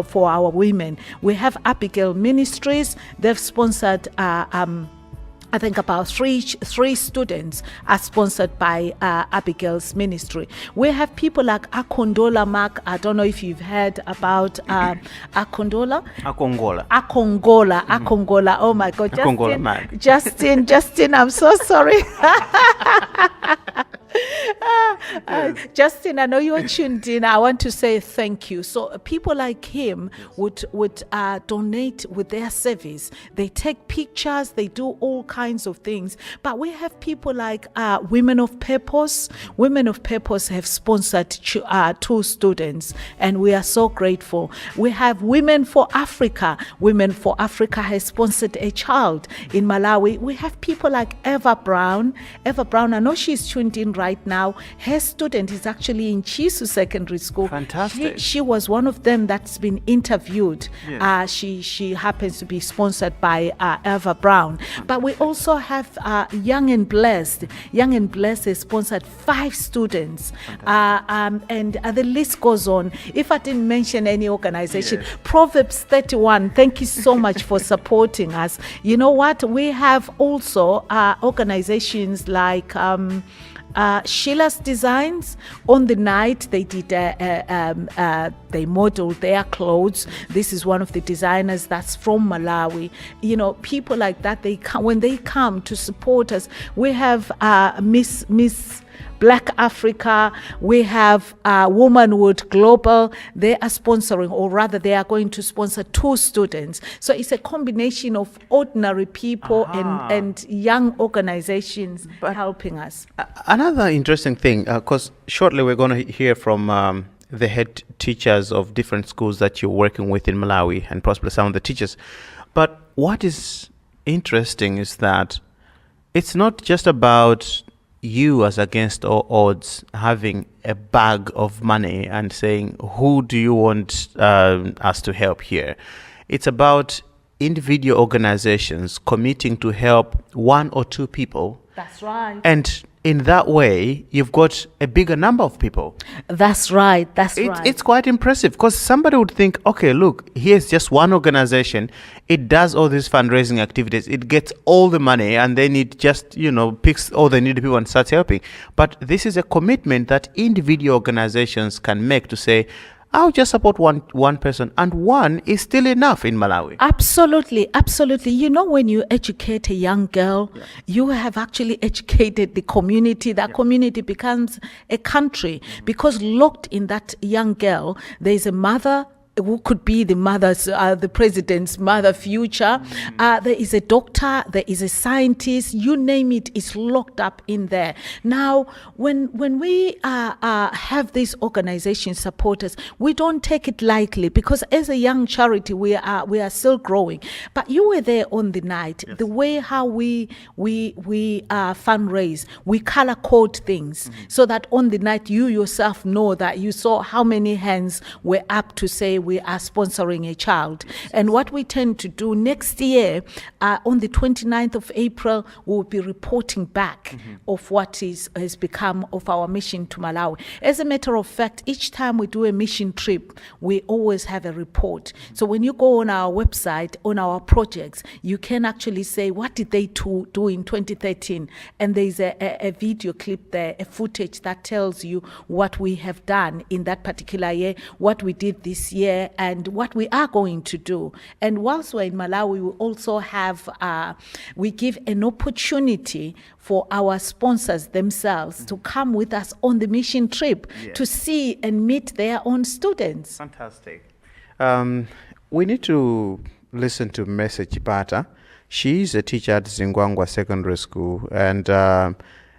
for our women. We have Abigail Ministries. They've sponsored I think about three students are sponsored by Abigail's ministry. We have people like Akondola Mark. I don't know if you've heard about Akondola. Akongola. Oh my God, Justin, I'm so sorry. Justin, I know you're tuned in. I want to say thank you. So people like him would donate with their service. They take pictures. They do all kinds of things. But we have people like Women of Purpose. Women of Purpose have sponsored 2 students, and we are so grateful. We have Women for Africa. Women for Africa has sponsored a child in Malawi. We have people like Eva Brown. I know she's tuned in right now. Her student is actually in Chisu Secondary School. Fantastic. She was one of them that's been interviewed. Yes. She happens to be sponsored by Eva Brown. But we also have Young and Blessed. Young and Blessed has sponsored 5 students. And the list goes on. If I didn't mention any organization, yes. Proverbs 31, thank you so much for supporting us. You know what? We have also organizations like Sheila's Designs. On the night, they did they modeled their clothes. This is one of the designers that's from Malawi. You know, people like that, they come when they come to support us. We have Miss Black Africa, we have Womanhood Global. They are sponsoring, or rather they are going to sponsor 2 students. So it's a combination of ordinary people and young organizations helping us. Another interesting thing, because shortly we're going to hear from the head teachers of different schools that you're working with in Malawi, and possibly some of the teachers. But what is interesting is that it's not just about you as against all odds having a bag of money and saying, who do you want us to help here? It's about individual organizations committing to help 1 or 2 people. That's right. And in that way, you've got a bigger number of people. That's right. It's quite impressive, because somebody would think, okay, look, here's just one organization. It does all these fundraising activities. It gets all the money, and then it just, picks all the needy people and starts helping. But this is a commitment that individual organizations can make to say, I'll just support one person, and one is still enough in Malawi. Absolutely. You know, when you educate a young girl, you have actually educated the community. That community becomes a country, because locked in that young girl, there is a mother who could be the mother's, the president's mother future. There is a doctor, there is a scientist, you name it, is locked up in there. Now, when we have these organizations support us, we don't take it lightly, because as a young charity, we are still growing. But you were there on the night. Yes. The way how we fundraise, we color code things, so that on the night you yourself know that you saw how many hands were up to say we are sponsoring a child. And what we tend to do next year, on the 29th of April, we'll be reporting back of what has become of our mission to Malawi. As a matter of fact, each time we do a mission trip, we always have a report. So when you go on our website, on our projects, you can actually say, what did they do in 2013? And there's a video clip there, a footage that tells you what we have done in that particular year, what we did this year, and what we are going to do. And whilst we're in Malawi, we also have, we give an opportunity for our sponsors themselves to come with us on the mission trip to see and meet their own students. Fantastic. We need to listen to Mercy Chipata. She's a teacher at Zingwangwa Secondary School, and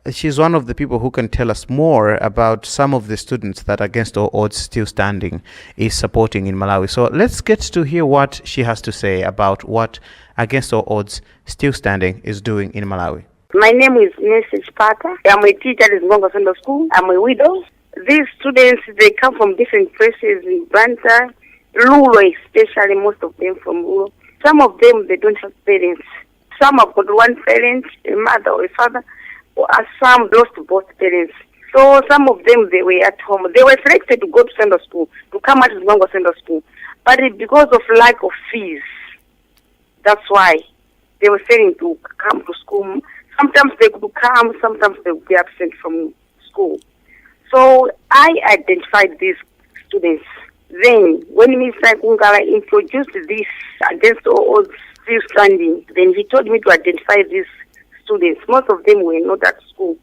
she's one of the people who can tell us more about some of the students that Against All Odds Still Standing is supporting in Malawi. So let's get to hear what she has to say about what Against All Odds Still Standing is doing in Malawi. My name is Mercy Chipata. I'm a teacher at Zingwangwa Secondary School. I'm a widow. These students, they come from different places in Branta, rural especially, most of them from rural. Some of them, they don't have parents. Some have got one parent, a mother or a father. Some lost both parents. So some of them, they were at home. They were selected to go to Sunday school, to come at Zingwangwa Sunday school. But because of lack of fees, that's why they were failing to come to school. Sometimes they could come, sometimes they would be absent from school. So I identified these students. Then, when Mr. Kungala introduced this Against All Odds Still Standing, then he told me to identify these students. Most of them were not at school.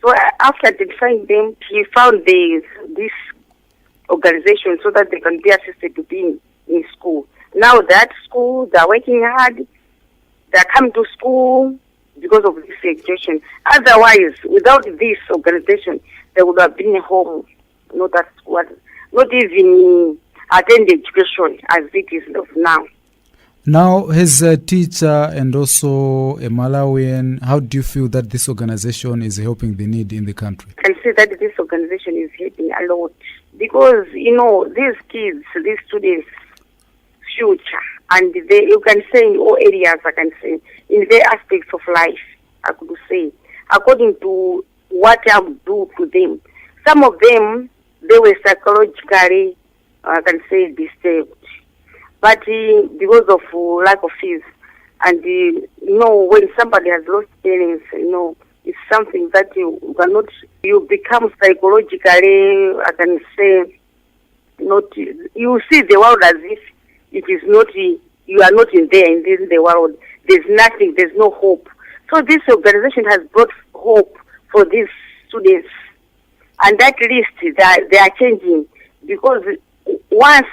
So after identifying them, he found this organization so that they can be assisted to be in school. Now that school, they're working hard. They're coming to school because of this education. Otherwise, without this organization, they would have been at home, not at school, not even attend education as it is now. Now, as a teacher and also a Malawian, how do you feel that this organization is helping the need in the country? I can say that this organization is helping a lot because, these kids, these students, future, and you can say in all areas, I can say, in their aspects of life, I could say, according to what I would do to them. Some of them, they were psychologically, I can say, disturbed. But because of lack of fees, and when somebody has lost parents, it's something that you cannot, you become psychologically, I can say, not, you see the world as if it is not, you are not in the world. There's nothing, there's no hope. So this organization has brought hope for these students. And at least they are changing, because once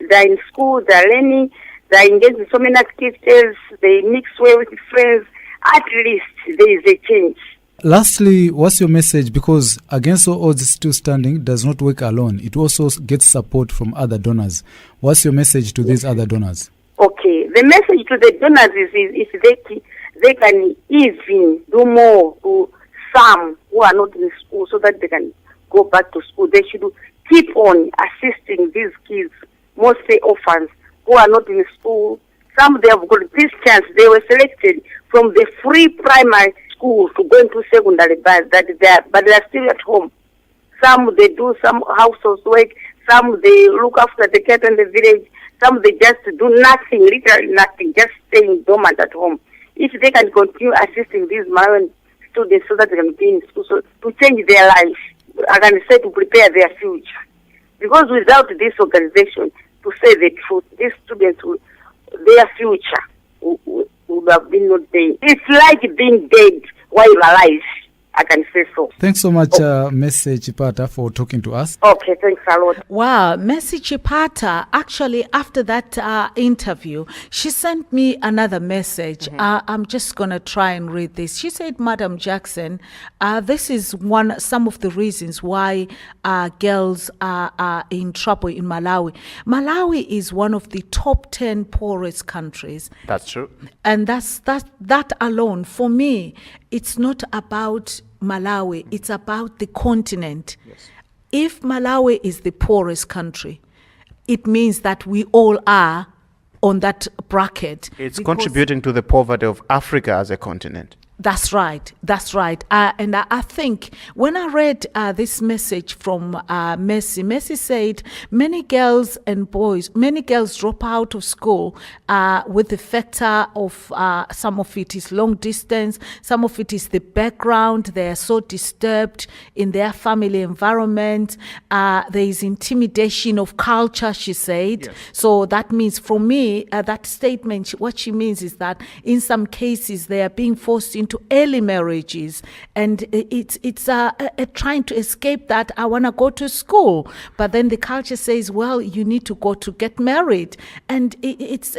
they're in school, they're learning, they're engaged in so many activities, they mix well with friends, at least there is a change. Lastly, what's your message? Because Against All Odds Still Standing does not work alone. It also gets support from other donors. What's your message to these other donors? Okay, the message to the donors is if they can even do more to some who are not in school so that they can go back to school. They should keep on assisting these kids, mostly orphans, who are not in school. Some they have got this chance. They were selected from the free primary school to go into secondary, but they are still at home. Some they do some household work. Some they look after the cat in the village. Some they just do nothing, literally nothing, just staying dormant at home. If they can continue assisting these Malawian students so that they can be in school, so to change their life, I can say to prepare their future. Because without this organization, to say the truth, these students, their future would have been not there. It's like being dead while alive. I can say so. Thanks so much, Messi Chipata, for talking to us. Okay, thanks a lot. Wow, Messi Chipata, actually, after that interview, she sent me another message. I'm just going to try and read this. She said, Madam Jackson, this is some of the reasons why girls are in trouble in Malawi. Malawi is one of the top 10 poorest countries. That's true. And that alone, for me, it's not about Malawi, it's about the continent. Yes. If Malawi is the poorest country, it means that we all are on that bracket. It's contributing to the poverty of Africa as a continent. That's right. And I think when I read this message from Messi said many girls drop out of school with the factor of some of it is long distance, some of it is the background. They are so disturbed in their family environment. There is intimidation of culture, she said. Yes. So that means, for me, that statement, what she means is that in some cases they are being forced into early marriages, and it's trying to escape that. I want to go to school, but then the culture says, well, you need to go to get married, and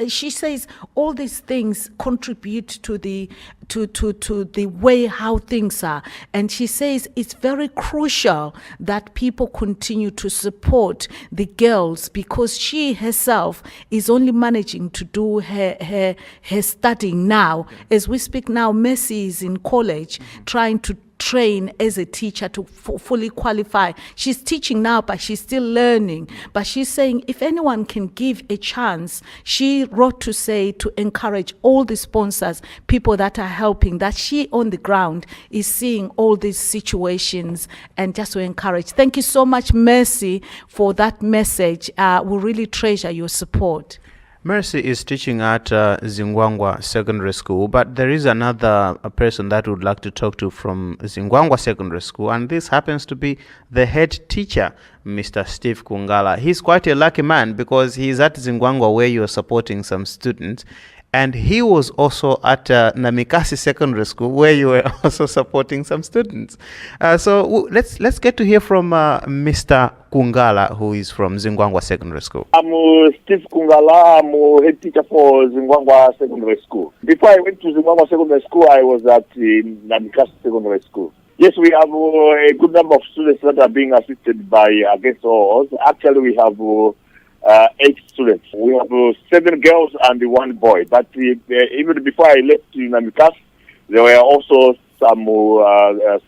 she says all these things contribute to the way how things are. And she says it's very crucial that people continue to support the girls, because she herself is only managing to do her studying now. As we speak now, Messi is in college trying to train as a teacher to fully qualify. She's teaching now, but she's still learning. But she's saying if anyone can give a chance, she wrote to say to encourage all the sponsors, people that are helping, that she on the ground is seeing all these situations, and just to encourage. Thank you so much, Mercy, for that message. We really treasure your support. Mercy is teaching at Zingwangwa Secondary School, but there is another person that would like to talk to from Zingwangwa Secondary School, and this happens to be the head teacher, Mr. Steve Kungala. He's quite a lucky man because he's at Zingwangwa where you're supporting some students, and he was also at Namikasi Secondary School where you were also supporting some students. So let's get to hear from Mr. Kungala, who is from Zingwangwa Secondary School. I'm Steve Kungala. I'm head teacher for Zingwangwa Secondary School. Before I went to Zingwangwa Secondary School, I was at Namikasi Secondary School. Yes, we have a good number of students that are being assisted by Against All Odds. Actually, we have 8 students. We have 7 girls and 1 boy. But even before I left to Namikasi, there were also some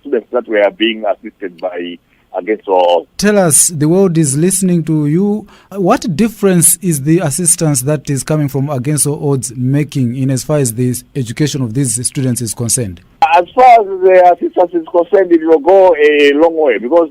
students that were being assisted by Against All. Tell us, the world is listening to you. What difference is the assistance that is coming from Against All Odds making in as far as the education of these students is concerned? As far as the assistance is concerned, it will go a long way, because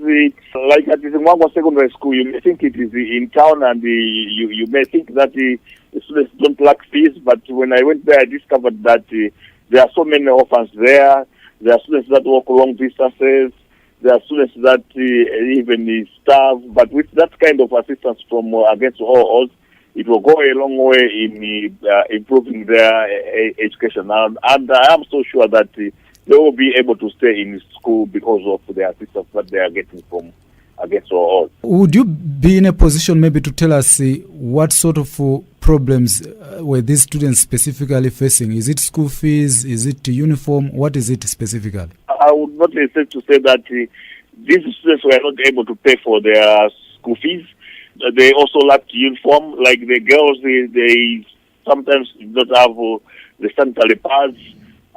like at the Zingwangwa Secondary School, you may think it is in town, and you may think that the students don't lack fees, but when I went there, I discovered that there are so many orphans there. There are students that walk long distances. There are students that even starve. But with that kind of assistance from Against All Odds, it will go a long way in improving their education. And I am so sure that they will be able to stay in school because of the assistance that they are getting from Against All Odds. Would you be in a position maybe to tell us what sort of problems were these students specifically facing? Is it school fees? Is it uniform? What is it specifically? I would not hesitate to say that these students were not able to pay for their school fees. They also lacked uniform. Like the girls, they sometimes did not have the sanitary pads.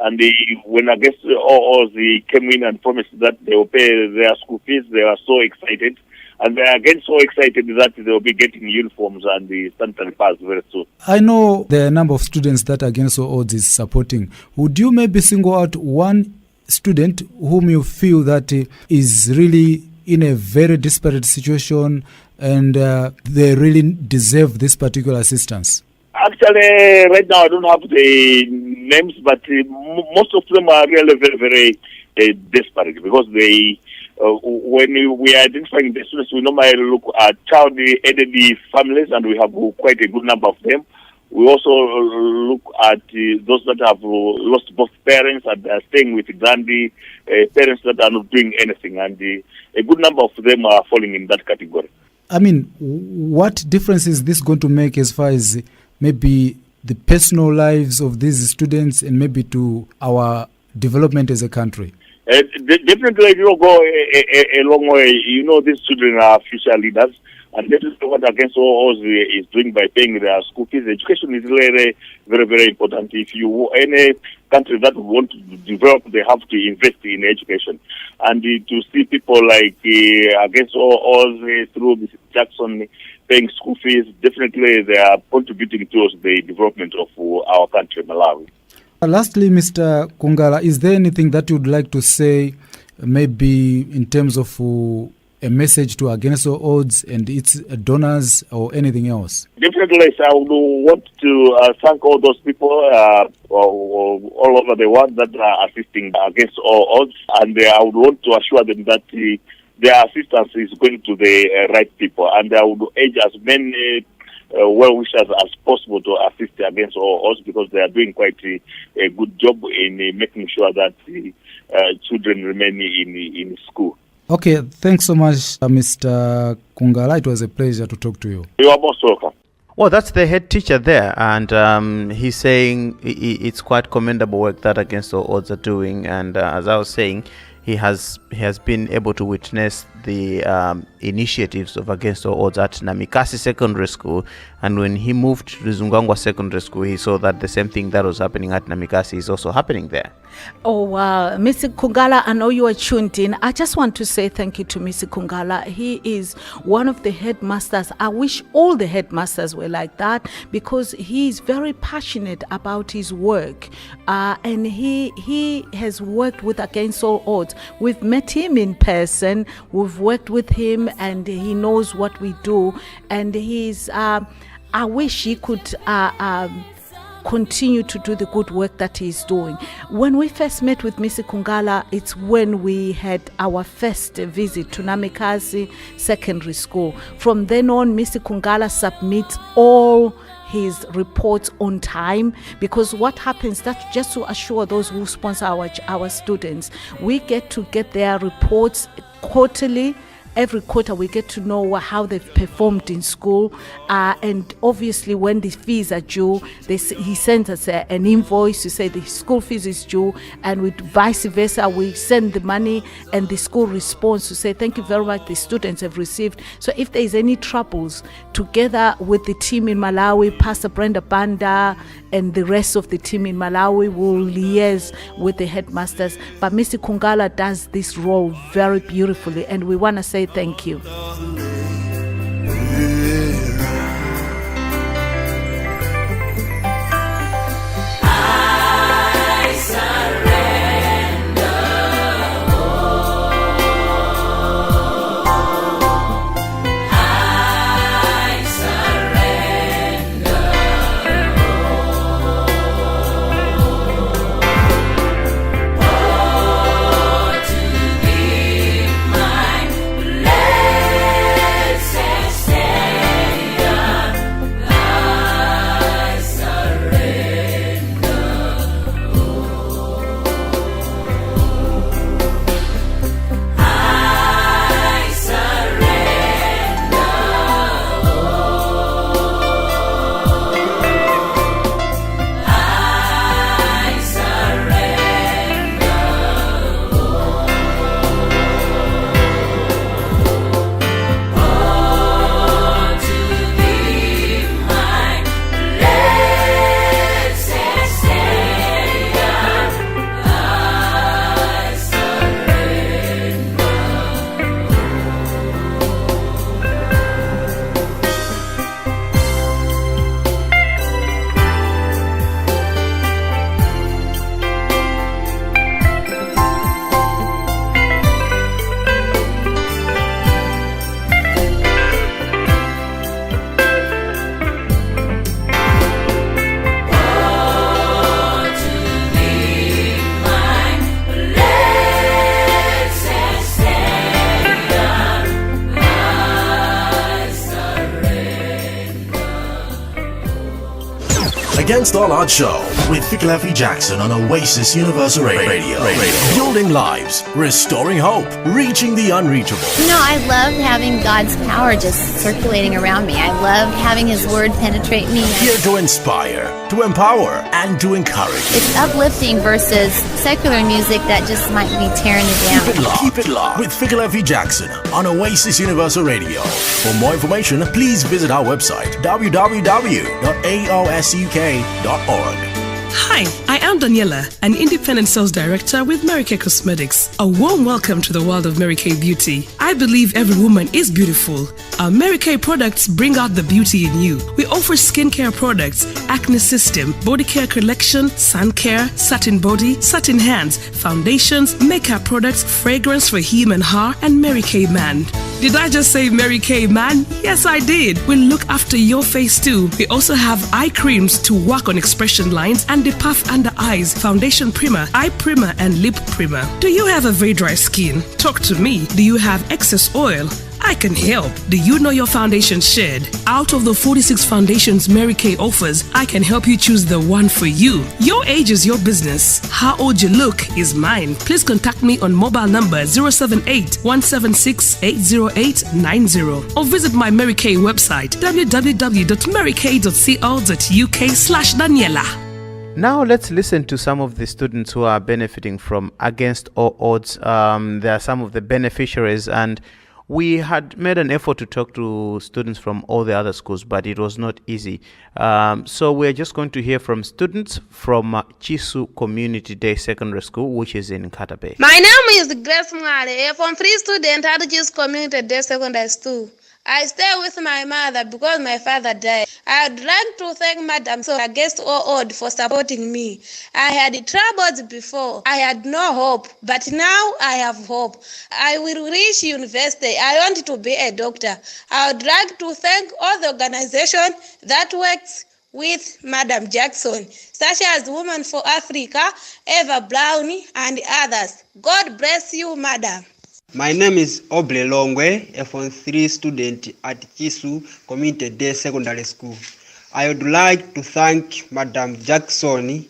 And when Against All Odds came in and promised that they will pay their school fees, they were so excited. And they are again so excited that they will be getting uniforms and the sanitary pads very soon. I know there are a number of students that Against All Odds is supporting. Would you maybe single out one student whom you feel that is really in a very disparate situation and they really deserve this particular assistance? Actually, right now I don't have the names, but most of them are really very, very desperate because they, when we are identifying the students, we normally look at child-aided families, and we have quite a good number of them. We also look at those that have lost both parents and are staying with parents that are not doing anything, and a good number of them are falling in that category. I mean, what difference is this going to make as far as maybe the personal lives of these students and maybe to our development as a country? Definitely, it will go a long way. You know, these children are future leaders, and that is what Against All Odds is doing by paying their school fees. Education is really very, very important. If you any country that want to develop, they have to invest in education. And to see people like Against All Odds through Mr. Jackson paying school fees, definitely they are contributing towards the development of our country, Malawi. Lastly, Mr. Kungala, is there anything that you would like to say, maybe in terms of a message to Against All Odds and its donors or anything else? Definitely, I would want to thank all those people all over the world that are assisting Against All Odds, and I would want to assure them that their assistance is going to the right people, and I would urge as many well-wishers as possible to assist Against All Odds because they are doing quite a good job in making sure that children remain in school. Okay, thanks so much, Mr. Kungala. It was a pleasure to talk to you. You are most welcome. Well, that's the head teacher there, and he's saying it's quite commendable work that Against All Odds are doing, and as I was saying, he has been able to witness the initiatives of Against All Odds at Namikasi Secondary School, and when he moved to Zungangwa Secondary School, he saw that the same thing that was happening at Namikasi is also happening there. Oh, wow. Mr. Kungala, I know you are tuned in. I just want to say thank you to Mr. Kungala. He is one of the headmasters. I wish all the headmasters were like that because he is very passionate about his work. And he has worked with Against All Odds. We've met him in person. We've worked with him and he knows what we do. And he's, I wish he could continue to do the good work that he's doing. When we first met with Mr. Kungala, it's when we had our first visit to Namikazi Secondary School. From then on, Mr. Kungala submits all his reports on time, because what happens, that just to assure those who sponsor our students, we get their reports quarterly. Every quarter we get to know how they've performed in school, and obviously when the fees are due, he sends us an invoice to say the school fees is due, and with vice versa we send the money and the school responds to say thank you very much, the students have received. So if there is any troubles, together with the team in Malawi, Pastor Brenda Banda and the rest of the team in Malawi will liaise with the headmasters. But Mr. Kungala does this role very beautifully, and we want to say thank you. Against All Odds Show with Fikelephi Jackson on Oasis Universal Radio. Building lives, restoring hope, reaching the unreachable. You know, I love having God's power just circulating around me. I love having His Word penetrate me. Here to inspire, to empower, and to encourage. It's uplifting versus secular music that just might be tearing you down. Keep it locked with Fikelephi Jackson on Oasis Universal Radio. For more information, please visit our website www.aosuk.org. Hi, I am Daniela, an independent sales director with Mary Kay Cosmetics. A warm welcome to the world of Mary Kay Beauty. I believe every woman is beautiful. Our Mary Kay products bring out the beauty in you. We offer skincare products, acne system, body care collection, sun care, satin body, satin hands, foundations, makeup products, fragrance for him and her, and Mary Kay man. Did I just say Mary Kay man? Yes, I did. We look after your face too. We also have eye creams to work on expression lines and the puff under eyes, foundation primer, eye primer, and lip primer. Do you have a very dry skin? Talk to me. Do you have excess oil? I can help. Do you know your foundation shed? Out of the 46 foundations Mary Kay offers, I can help you choose the one for you. Your age is your business. How old you look is mine. Please contact me on mobile number 078-176-80890 or visit my Mary Kay website www.marykay.co.uk/Daniela. Now let's listen to some of the students who are benefiting from Against All Odds. They are some of the beneficiaries, and we had made an effort to talk to students from all the other schools, but it was not easy. So we're just going to hear from students from Chisu Community Day Secondary School, which is in Katabe. My name is Grace Mwale, from free student at Chisu Community Day Secondary School. I stay with my mother because my father died. I'd like to thank Madam Against All Odds for supporting me. I had troubles before. I had no hope, but now I have hope. I will reach university. I want to be a doctor. I would like to thank all the organizations that works with Madam Jackson, such as Women for Africa, Eva Brown, and others. God bless you, Madam. My name is Oble Longwe, a Form 3 student at Chisu Community Day Secondary School. I would like to thank Madam Jackson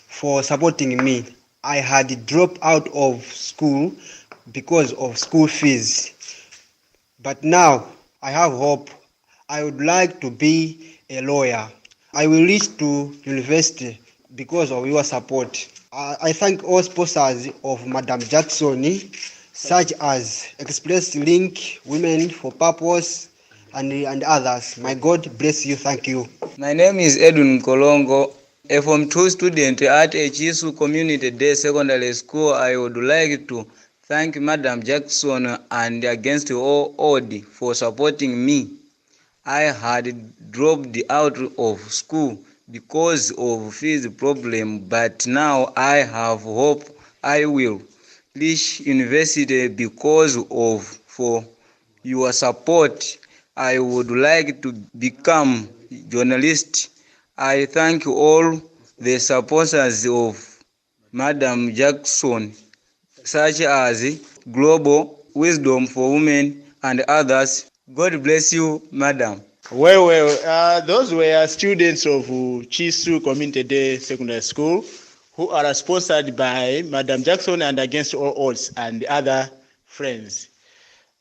for supporting me. I had dropped out of school because of school fees. But now I have hope. I would like to be a lawyer. I will reach to university because of your support. I thank all sponsors of Madam Jackson, such as Express Link, Women for Purpose, and others. My God bless you. Thank you. My name is Edwin Kolongo, a Form 2 student at Chisu Community Day Secondary School. I would like to thank Madam Jackson and Against All Odds for supporting me. I had dropped out of school because of fees problem, but now I have hope I will reach university because of for your support. I would like to become journalist. I thank all the sponsors of Madam Jackson, such as Global Wisdom for Women and others. God bless you, Madam. Those were students of Chisu Community Day Secondary School who are sponsored by Madam Jackson and Against All Odds and other friends.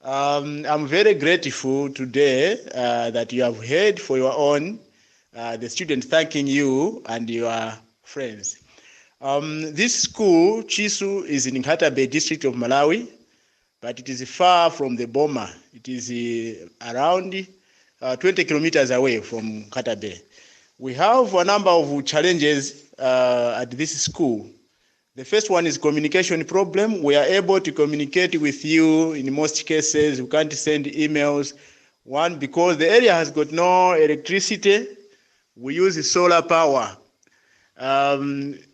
I'm very grateful today that you have heard for your own, the students thanking you and your friends. This school, Chisu, is in Katabe district of Malawi, but it is far from the Boma. It is around 20 kilometers away from Katabe. We have a number of challenges at this school. The first one is communication problem. We are able to communicate with you in most cases. We can't send emails. One, because the area has got no electricity. We use solar power.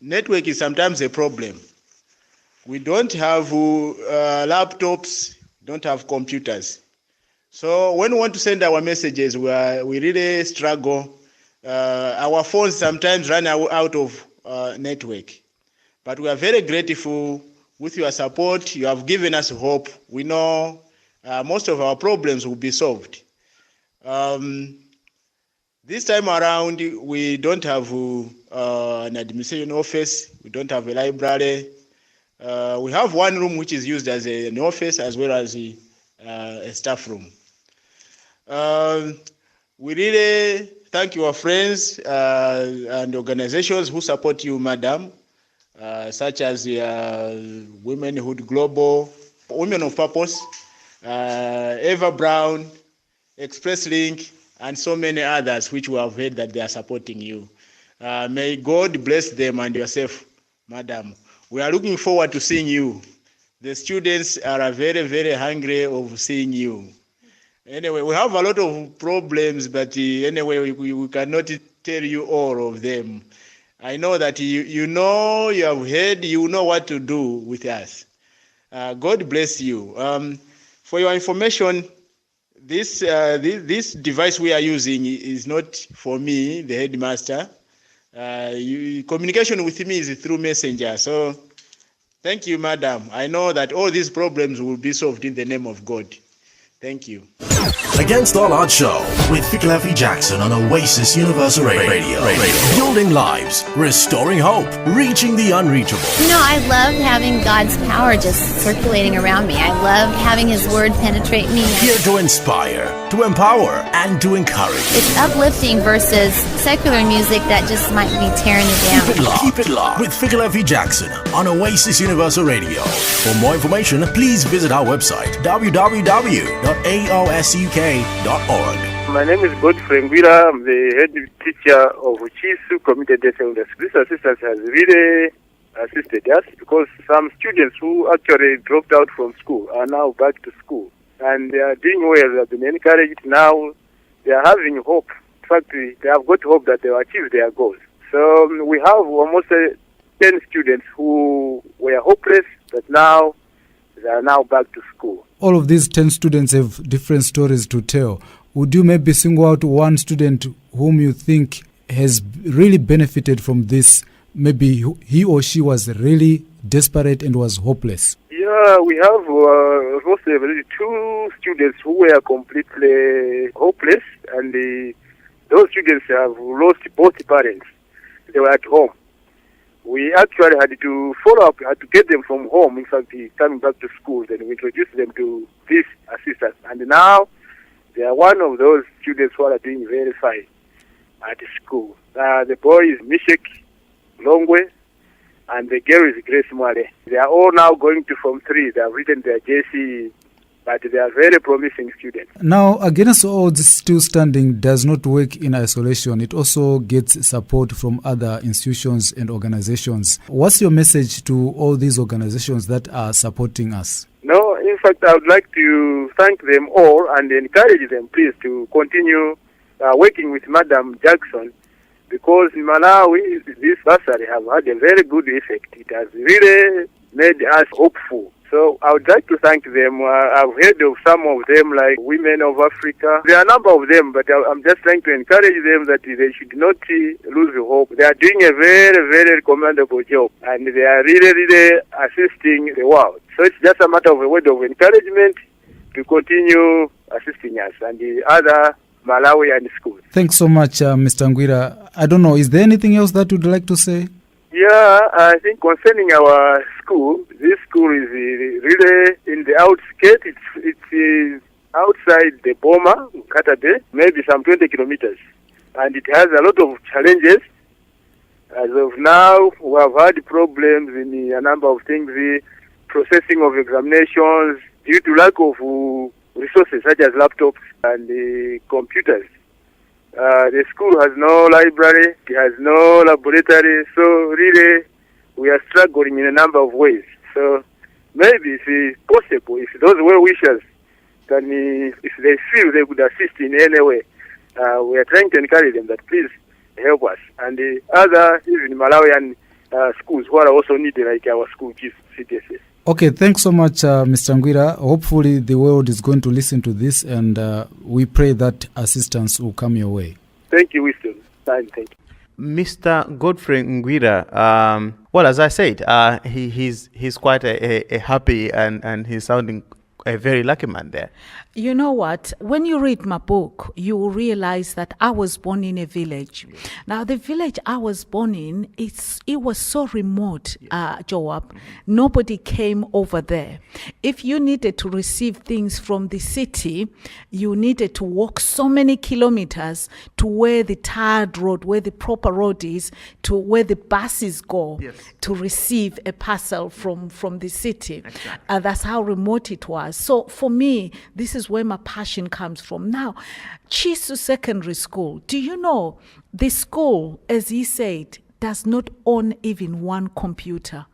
Network is sometimes a problem. We don't have laptops, don't have computers. So when we want to send our messages, we really struggle. Our phones sometimes run out of network. But we are very grateful with your support. You have given us hope. We know most of our problems will be solved. This time around, we don't have an administration office. We don't have a library. We have one room which is used as an office as well as a staff room. We really thank your friends and organizations who support you, Madam, such as Womenhood Global, Women of Purpose, Eva Brown, Express Link, and so many others which we have heard that they are supporting you. May God bless them and yourself, Madam. We are looking forward to seeing you. The students are very, very hungry of seeing you. Anyway, we have a lot of problems, but anyway, we cannot tell you all of them. I know that you know, you have heard, you know what to do with us. God bless you. For your information, this device we are using is not for me, the headmaster. Communication with me is through Messenger. So thank you, Madam. I know that all these problems will be solved in the name of God. Thank you. Against All Odds Show with Fikelephi Jackson on Oasis Universal Radio. Building lives, restoring hope, reaching the unreachable. You know, I love having God's power just circulating around me. I love having His Word penetrate me. Here to inspire, to empower, and to encourage. It's uplifting versus secular music that just might be tearing you down. Keep it locked with Fikelephi Jackson on Oasis Universal Radio. For more information, please visit our website, www.aosuk.org. My name is Godfrey Ngwira. I'm the head teacher of Chisu Community Day Secondary School. This assistance has really assisted us because some students who actually dropped out from school are now back to school. And they are doing well. They have been encouraged now. They are having hope. In fact, they have got hope that they will achieve their goals. So we have almost 10 students who were hopeless, but now they are now back to school. All of these 10 students have different stories to tell. Would you maybe single out one student whom you think has really benefited from this? Maybe he or she was really desperate and was hopeless. Yeah, we have mostly 2 students who were completely hopeless, and those students have lost both parents. They were at home. We actually had to follow up, had to get them from home. In fact, coming back to school, then we introduced them to this assistance. And now they are one of those students who are doing very fine at school. The boy is Mishek Longwe, and the girl is Grace Mwale. They are all now going to Form 3. They have written their JC, but they are very promising students. Now, Against All Odds Still Standing does not work in isolation. It also gets support from other institutions and organizations. What's your message to all these organizations that are supporting us? No, in fact, I would like to thank them all and encourage them, please, to continue working with Madam Jackson, because in Malawi, this bursary have had a very good effect. It has really made us hopeful. So I would like to thank them. I've heard of some of them, like Women of Africa. There are a number of them, but I'm just trying to encourage them that they should not lose hope. They are doing a very, very commendable job, and they are really, really assisting the world. So it's just a matter of a word of encouragement to continue assisting us and the other Malawian schools. Thanks so much, Mr. Ngwira. I don't know, is there anything else that you'd like to say? Yeah, I think concerning our school, this school is really in the outskirts. It's outside the Boma, Katabe, maybe some 20 kilometers. And it has a lot of challenges. As of now, we have had problems in a number of things, the processing of examinations due to lack of resources such as laptops and computers. The school has no library, it has no laboratory, so really we are struggling in a number of ways. So maybe if it's possible, if those well-wishers can, if they feel they could assist in any way, we are trying to encourage them that please help us. And the other, even Malawian schools who are also needed, like our school, CTSS. Okay, thanks so much, Mr. Ngwira. Hopefully the world is going to listen to this, and we pray that assistance will come your way. Thank you, Winston. Thank you. Mr. Godfrey Ngwira, well, as I said, he's quite a happy and he's sounding a very lucky man there. You know what? When you read my book, you will realize that I was born in a village. Now, the village I was born in, it was so remote, Joab. Nobody came over there. If you needed to receive things from the city, you needed to walk so many kilometers to where the tarred road, where the proper road is, to where the buses go to receive a parcel from the city. Exactly. That's how remote it was. So for me, this is where my passion comes from. Now, Chisu Secondary School, do you know the school, as he said, does not own even one computer?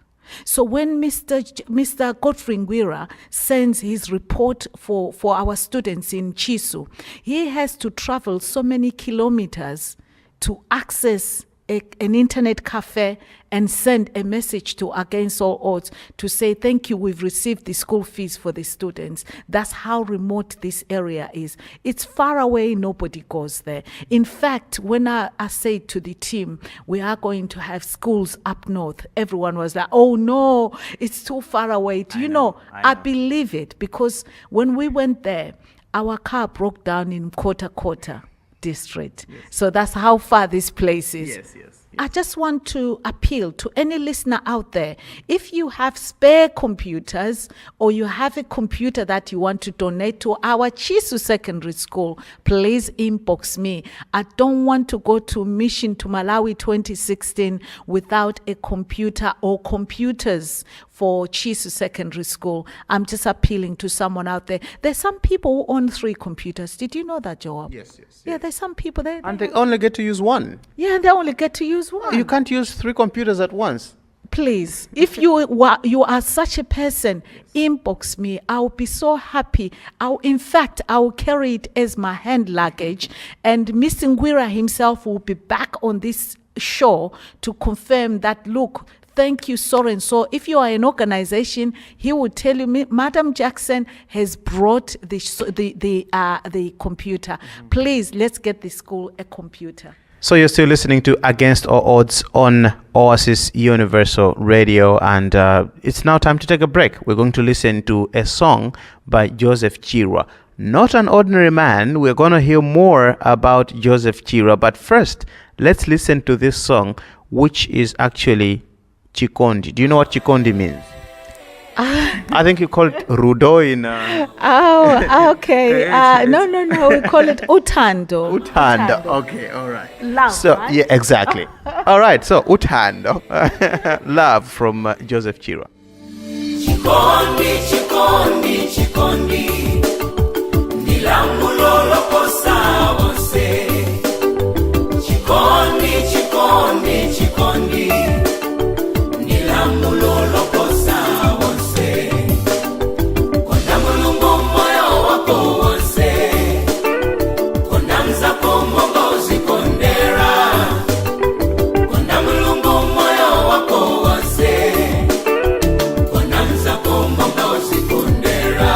So when Mr. Godfrey Ngwira sends his report for our students in Chisu, he has to travel so many kilometers to access an internet cafe and send a message to Against All Odds to say, thank you, we've received the school fees for the students. That's how remote this area is. It's far away, nobody goes there. In fact, when I said to the team, we are going to have schools up north, everyone was like, oh no, it's too far away. Do you know, I believe it, because when we went there, our car broke down in Kota district. Yes. So that's how far this place is. Yes. I just want to appeal to any listener out there. If you have spare computers or you have a computer that you want to donate to our Chisu Secondary School, please inbox me. I don't want to go to Mission to Malawi 2016 without a computer or computers for Chisu Secondary School. I'm just appealing to someone out there. There's some people who own 3 computers. Did you know that, Joab? Yes. Yeah, there's some people there. And they only get to use one. Yeah, they only get to use one. You can't use 3 computers at once. Please, if you are such a person, inbox me. I'll be so happy. In fact, I'll carry it as my hand luggage. And Mr. Ngwira himself will be back on this show to confirm that, look, thank you, so and so. If you are an organization, he will tell you, Madam Jackson has brought the computer. Please, let's get the school a computer. So you're still listening to Against All Odds on Oasis Universal Radio, and it's now time to take a break. We're going to listen to a song by Joseph Chirwa. Not an ordinary man. We're going to hear more about Joseph Chirwa, but first, let's listen to this song, which is actually Chikondi. Do you know what Chikondi means? I think you call it Rudo in... Oh, okay. No. We call it Utando. Utando. Okay, all right. Love, so, right? Yeah, exactly. All right, so Utando. Love from Joseph Chirwa. Chikondi, Chikondi, Chikondi, Nilamulolo posa wose. Chikondi, Chikondi, Chikondi, Nilamulolo posa wose. Kona mulungu moyo wako wose. Kona mzako mongo zikondera. Kona mulungu moyo wako wose. Kona mzako mongo zikondera.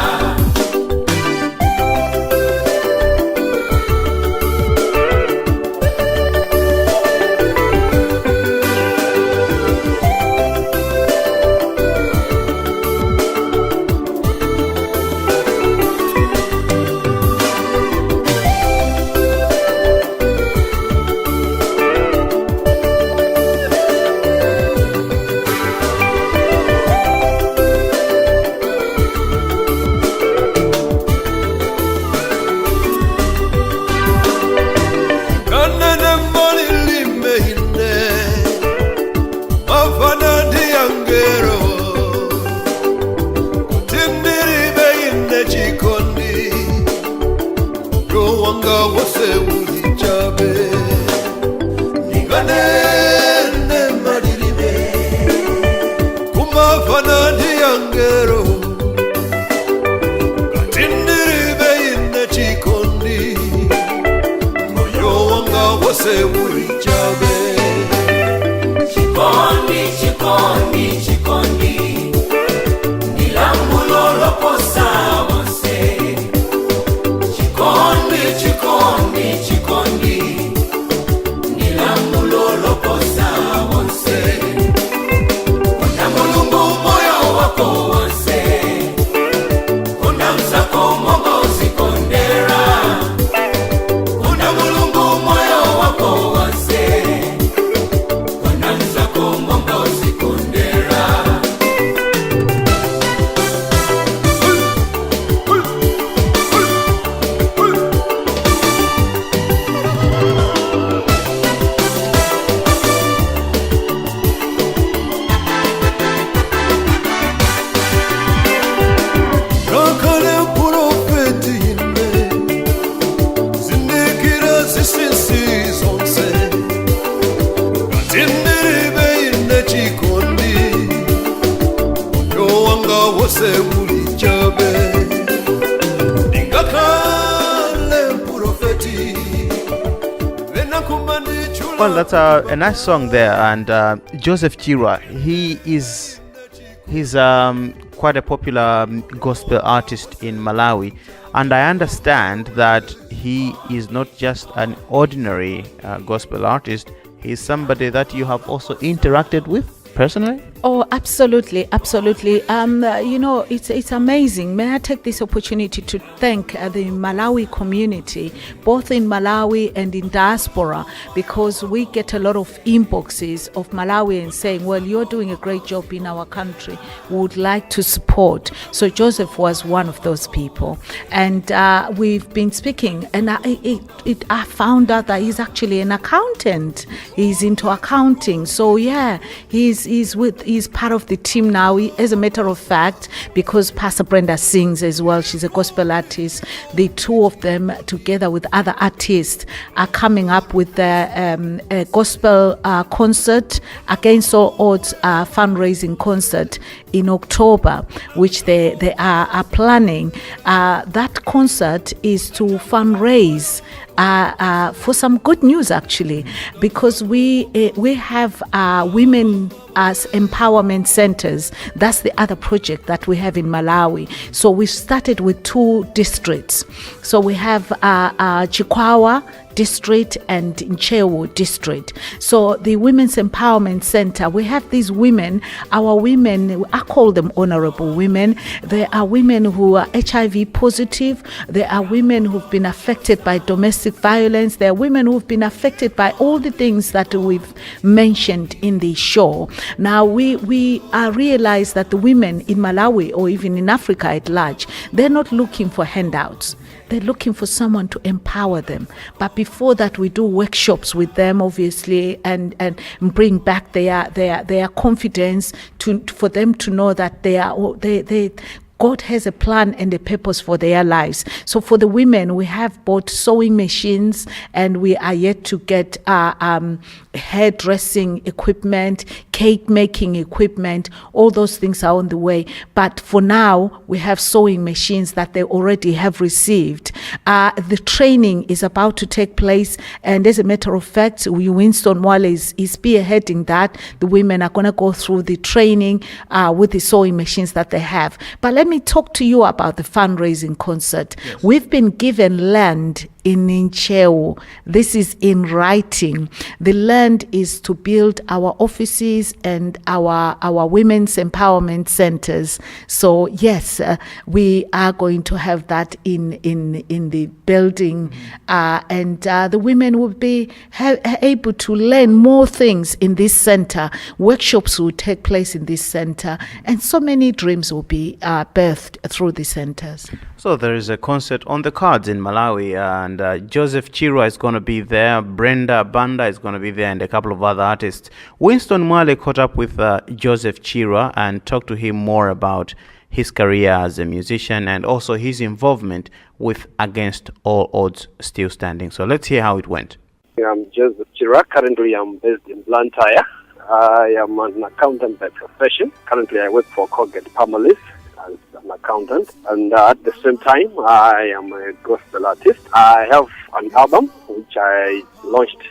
Chikondi, Chikondi, Chikondi, Nilamulolo posa wose. Chikondi, Chikondi, Chikondi, Nilamulolo posa wose. Kona mulungu moyo wako wose. Kona wose buli chabe Ningakale profeti Well, that's a nice song there, and Joseph Chirwa, he's quite a popular gospel artist in Malawi, and I understand that he is not just an ordinary gospel artist. He's somebody that you have also interacted with personally. Oh, absolutely, absolutely. It's amazing. May I take this opportunity to thank the Malawi community, both in Malawi and in diaspora, because we get a lot of inboxes of Malawians saying, well, you're doing a great job in our country. We would like to support. So Joseph was one of those people. And we've been speaking, and I found out that he's actually an accountant. He's into accounting. So yeah, he's part of the team now. As a matter of fact, because Pastor Brenda sings as well, she's a gospel artist, the two of them together with other artists are coming up with a gospel concert, Against All Odds fundraising concert in October, which they are planning. That concert is to fundraise for some good news, actually, because we have women as empowerment centers. That's the other project that we have in Malawi. So we started with 2 districts. So we have Chikwawa district and Nchewu district. So the Women's Empowerment Center, we have these women, our women, I call them honorable women. There are women who are HIV positive. There are women who've been affected by domestic violence. There are women who've been affected by all the things that we've mentioned in the show. Now we realize that the women in Malawi, or even in Africa at large, they're not looking for handouts. They're looking for someone to empower them. But before that, we do workshops with them, obviously, and bring back their confidence for them to know that God has a plan and a purpose for their lives. So for the women, we have bought sewing machines, and we are yet to get hairdressing equipment, cake making equipment. All those things are on the way. But for now, we have sewing machines that they already have received. The training is about to take place, and as a matter of fact, Winston Wale is spearheading that. The women are going to go through the training with the sewing machines that they have. But let me talk to you about the fundraising concert. Yes. We've been given land in Nchewu. This is in writing. The land is to build our offices and our women's empowerment centers. So yes, we are going to have that in the building, and the women will be able to learn more things in this center. Workshops will take place in this center, and so many dreams will be birthed through the centers. So there is a concert on the cards in Malawi, and Joseph Chirwa is going to be there, Brenda Banda is going to be there, and a couple of other artists. Winston Mwale caught up with Joseph Chirwa and talked to him more about his career as a musician and also his involvement with Against All Odds Still Standing. So let's hear how it went. I'm Joseph Chirwa. Currently I'm based in Blantyre. I am an accountant by profession. Currently I work for Colgate Palmolive as an accountant, and at the same time I am a gospel artist. I have an album which I launched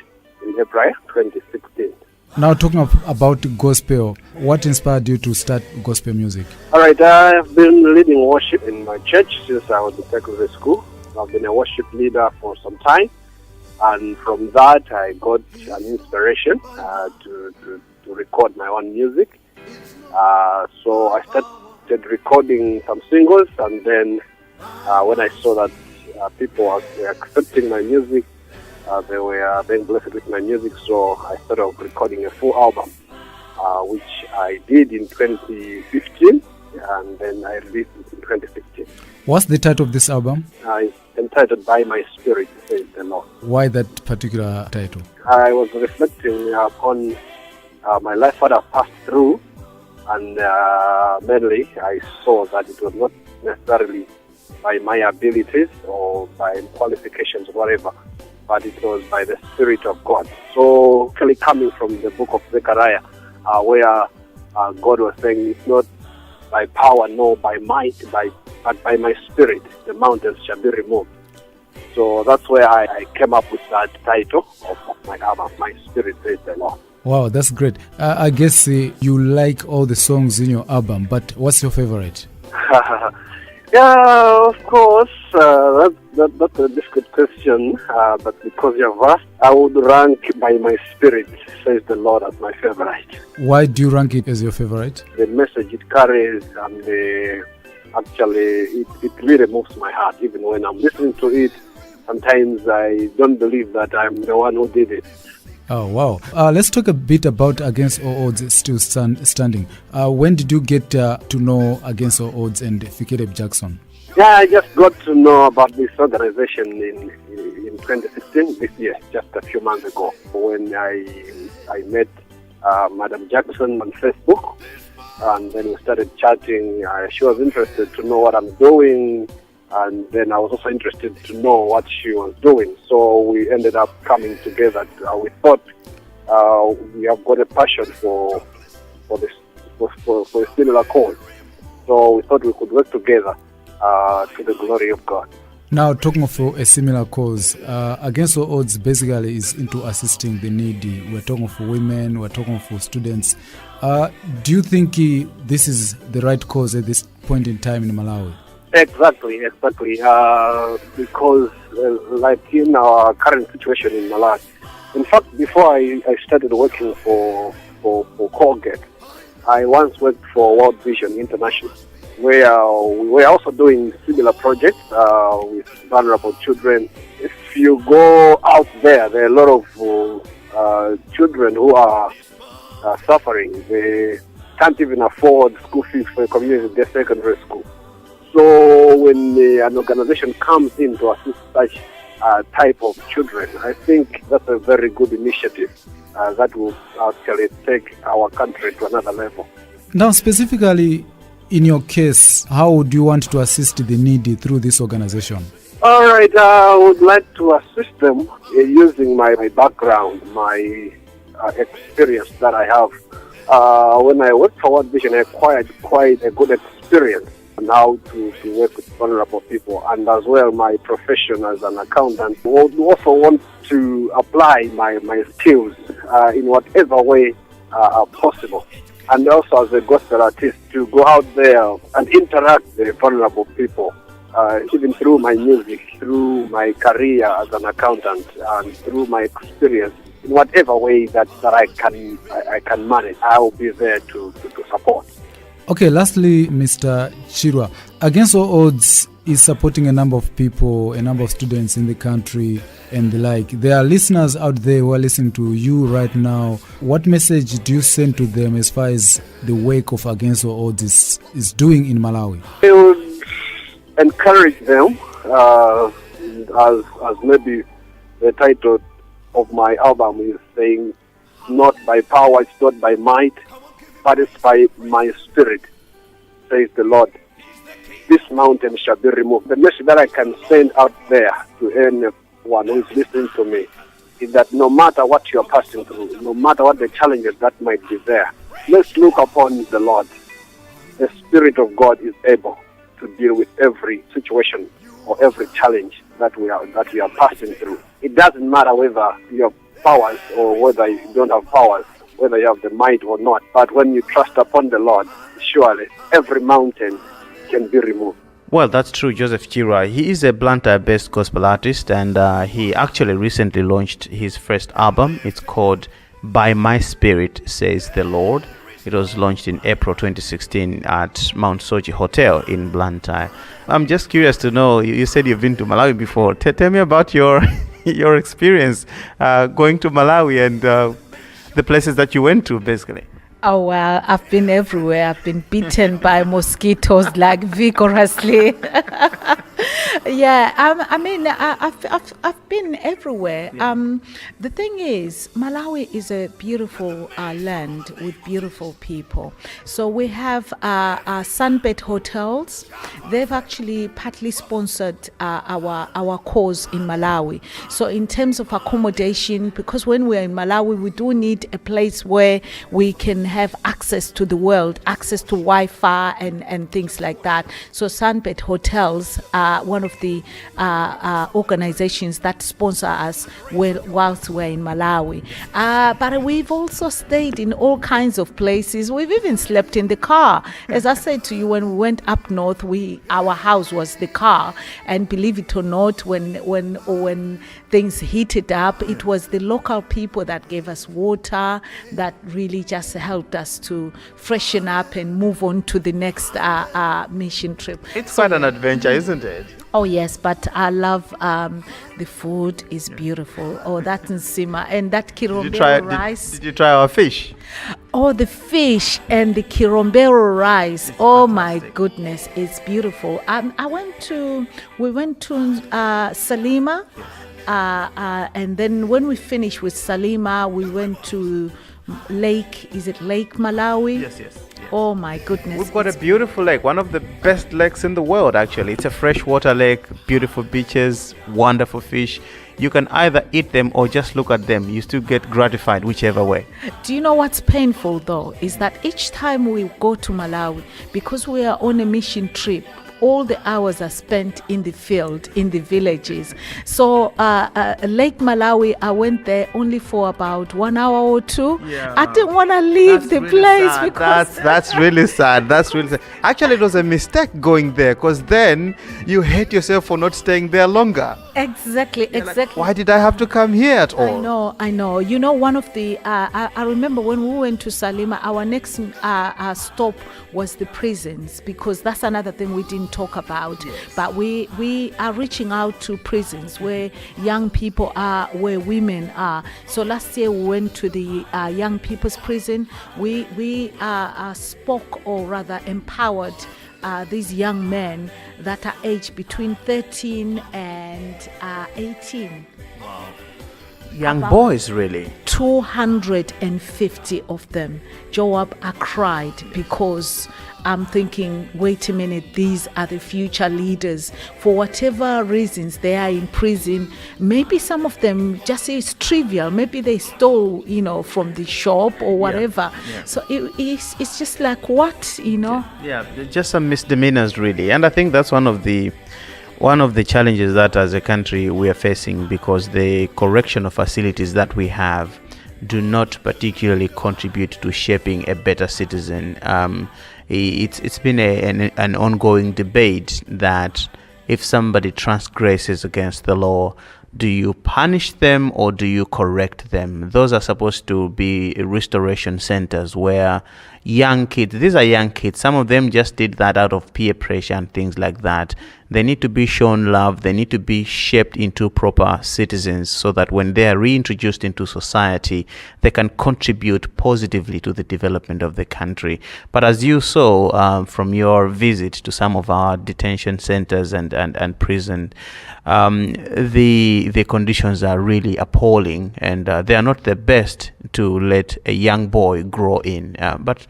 in April 2016. Now talking about gospel, what inspired you to start gospel music? Alright, I have been leading worship in my church since I was in secondary school. I've been a worship leader for some time, and from that I got an inspiration to record my own music. So I started recording some singles, and then when I saw that people were accepting my music, they were being blessed with my music, so I started recording a full album, which I did in 2015, and then I released it in 2016. What's the title of this album? It's entitled By My Spirit, Says the Lord. Why that particular title? I was reflecting upon my life, what I passed through, and mainly I saw that it was not necessarily by my abilities or by qualifications or whatever, but it was by the Spirit of God. So coming from the book of Zechariah, where God was saying it's not by power nor by might, but by my spirit, the mountains shall be removed. So that's where I came up with that title of my album, My Spirit Says the Lord. Wow, that's great. I guess you like all the songs in your album, but what's your favorite? Yeah, of course. That's a difficult question, but because you've asked, I would rank By My Spirit Says the Lord as my favorite. Why do you rank it as your favorite? The message it carries and it really moves my heart. Even when I'm listening to it, sometimes I don't believe that I'm the one who did it. Oh, wow. Let's talk a bit about Against All Odds Still Standing. When did you get to know Against All Odds and Fikelephi Jackson? Yeah, I just got to know about this organization in 2016, this year, just a few months ago, when I met Madam Jackson on Facebook, and then we started chatting. She was interested to know what I'm doing, and then I was also interested to know what she was doing. So we ended up coming together. We thought we have got a passion for a similar cause. So we thought we could work together to the glory of God. Now, talking of a similar cause, Against All Odds basically is into assisting the needy. We're talking for women, we're talking for students. Do you think this is the right cause at this point in time in Malawi? Exactly. Because like in our current situation in Malawi, in fact, before I started working for Colgate, I once worked for World Vision International, where we were also doing similar projects with vulnerable children. If you go out there are a lot of children who are suffering. They can't even afford school fees for a community secondary school. So when an organization comes in to assist such type of children, I think that's a very good initiative that will actually take our country to another level. Now, specifically in your case, how would you want to assist the needy through this organization? All right, I would like to assist them using my background, my experience that I have. When I worked for World Vision, I acquired quite a good experience on how to work with vulnerable people, and as well my profession as an accountant. I would also want to apply my skills in whatever way possible. And also as a gospel artist, to go out there and interact with the vulnerable people, even through my music, through my career as an accountant, and through my experience, in whatever way that I can manage, I will be there to support. Okay, lastly, Mr. Chirwa, Against All Odds is supporting a number of people, a number of students in the country and the like. There are listeners out there who are listening to you right now. What message do you send to them as far as the work of Against All Odds is doing in Malawi? I would encourage them, as maybe the title of my album is saying, not by power, it's not by might, but it's by my spirit, says the Lord. This mountain shall be removed. The message that I can send out there to anyone who is listening to me is that no matter what you're passing through, no matter what the challenges that might be there, let's look upon the Lord. The Spirit of God is able to deal with every situation or every challenge that we are passing through. It doesn't matter whether you have powers or whether you don't have powers, whether you have the might or not. But when you trust upon the Lord, surely every mountain can be removed. Well, that's true, Joseph Chirwa. He is a Blantyre-based gospel artist, and he actually recently launched his first album. It's called By My Spirit, Says the Lord. It was launched in April 2016 at Mount Sochi Hotel in Blantyre. I'm just curious to know, you said you've been to Malawi before. Tell me about your your experience going to Malawi and the places that you went to, basically. Oh, well, I've been everywhere. I've been bitten by mosquitoes like vigorously. Yeah, I mean, I've been everywhere. The thing is, Malawi is a beautiful land with beautiful people. So we have sunbed hotels. They've actually partly sponsored our cause in Malawi. So in terms of accommodation, because when we're in Malawi, we do need a place where we can have access to the world, access to Wi-Fi and things like that. So sunbed hotels are one of the organizations that sponsor us whilst we're in Malawi. But we've also stayed in all kinds of places. We've even slept in the car. As I said to you, when we went up north, our house was the car. And believe it or not, when things heated up, it was the local people that gave us water, that really just helped us to freshen up and move on to the next mission trip. It's quite an adventure, isn't it? Oh yes, but I love the food is beautiful. Oh, that nsima and that kirombero rice. Did you try our fish? Oh, the fish and the kirombero rice. Oh my goodness, it's beautiful. We went to Salima, and then when we finished with Salima, we went to Lake. Is it Lake Malawi? Yes. Oh my goodness. We've got a beautiful lake, one of the best lakes in the world actually. It's a freshwater lake, beautiful beaches, wonderful fish. You can either eat them or just look at them. You still get gratified whichever way. Do you know what's painful though? Is that each time we go to Malawi, because we are on a mission trip, all the hours are spent in the field, in the villages. So Lake Malawi, I went there only for about 1 hour or two. Yeah. I didn't want to leave the place sad. because That's really sad. That's really sad. Actually, it was a mistake going there, because then you hate yourself for not staying there longer. Exactly. Like, why did I have to come here at all? I know. You know, one of the, I remember when we went to Salima, our next stop was the prisons, because that's another thing we didn't talk about. Yes. But we are reaching out to prisons where young people are, where women are. So last year we went to the young people's prison. We spoke, or rather empowered, these young men that are aged between 13 and 18. Wow. Young boys, really? 250 of them. Joab, I cried because I'm thinking, wait a minute, these are the future leaders. For whatever reasons, they are in prison. Maybe some of them just it's trivial. Maybe they stole, from the shop or whatever. Yeah. So it's just like, what, Yeah, just some misdemeanors, really. And I think that's one of the challenges that as a country we are facing, because the correctional facilities that we have do not particularly contribute to shaping a better citizen. It's been an ongoing debate that if somebody transgresses against the law, do you punish them or do you correct them? Those are supposed to be restoration centers where these are young kids, some of them just did that out of peer pressure and things like that. They need to be shown love, they need to be shaped into proper citizens, so that when they are reintroduced into society, they can contribute positively to the development of the country. But as you saw from your visit to some of our detention centers and prison, the conditions are really appalling, and they are not the best to let a young boy grow in. But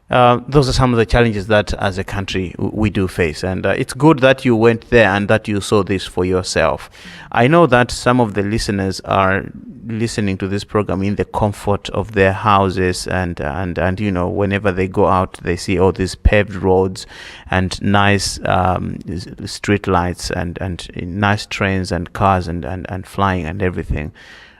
those are some of the challenges that as a country we do face, and it's good that you went there and that you saw this for yourself. I know that some of the listeners are listening to this program in the comfort of their houses, and whenever they go out, they see all these paved roads and nice street lights and nice trains and cars and flying and everything.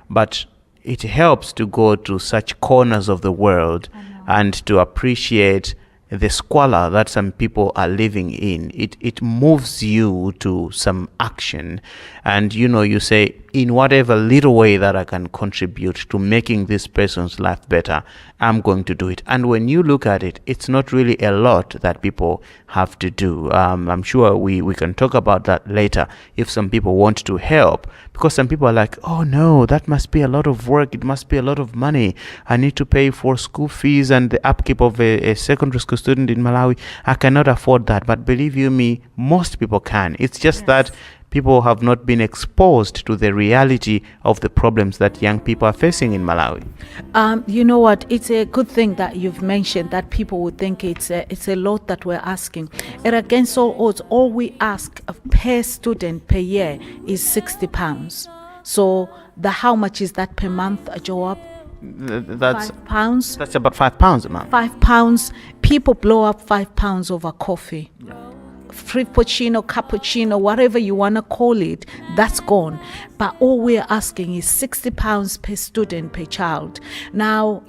But it helps to go to such corners of the world and to appreciate the squalor that some people are living in. It moves you to some action, and you say, in whatever little way that I can contribute to making this person's life better, I'm going to do it. And when you look at it, it's not really a lot that people have to do. I'm sure we can talk about that later if some people want to help, because some people are like, oh no, that must be a lot of work, it must be a lot of money, I need to pay for school fees and the upkeep of a secondary school student in Malawi, I cannot afford that. But believe you me, most people can. It's just that people have not been exposed to the reality of the problems that young people are facing in Malawi. You know what? It's a good thing that you've mentioned that people would think it's a lot that we're asking. And against all odds, all we ask per student per year is £60. So how much is that per month, Joab? That's £5. That's about £5 a month. £5. People blow up £5 over coffee. Frappuccino, cappuccino, whatever you want to call it, that's gone. But all we're asking is £60 per student per child. Now,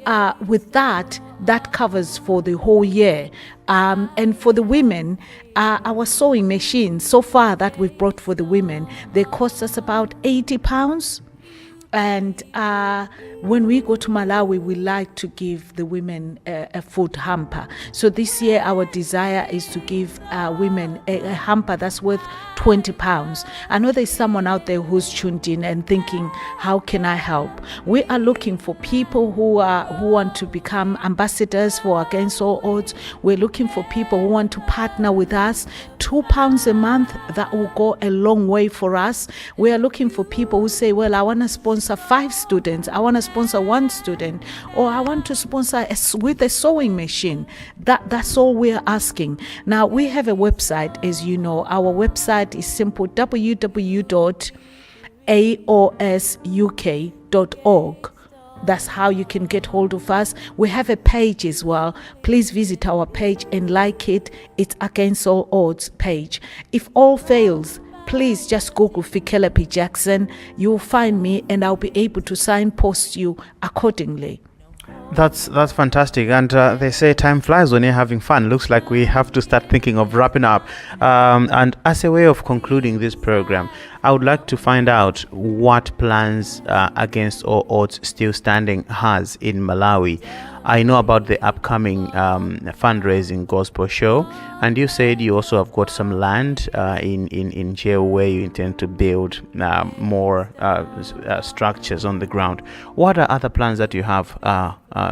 with that covers for the whole year. And for the women, our sewing machines, so far that we've brought for the women, they cost us about £80. And when we go to Malawi, we like to give the women a food hamper. So this year, our desire is to give women a hamper that's worth £20. I know there's someone out there who's tuned in and thinking, how can I help? We are looking for people who want to become ambassadors for Against All Odds. We're looking for people who want to partner with us. £2 a month, that will go a long way for us. We are looking for people who say, well, I want to sponsor 5 students, I want to sponsor 1 student, or I want to sponsor with a sewing machine. That's all we're asking. Now, we have a website, as you know. Our website is simple, www.aosuk.org. That's how you can get hold of us. We have a page as well. Please visit our page and like it. It's Against All Odds page. If all fails, please just Google Fikelephi Jackson. You'll find me and I'll be able to signpost you accordingly. That's fantastic. And they say time flies when you're having fun. Looks like we have to start thinking of wrapping up. And as a way of concluding this program, I would like to find out what plans Against All Odds Still Standing has in Malawi. I know about the upcoming fundraising gospel show, and you said you also have got some land in jail where you intend to build more structures on the ground. What are other plans that you have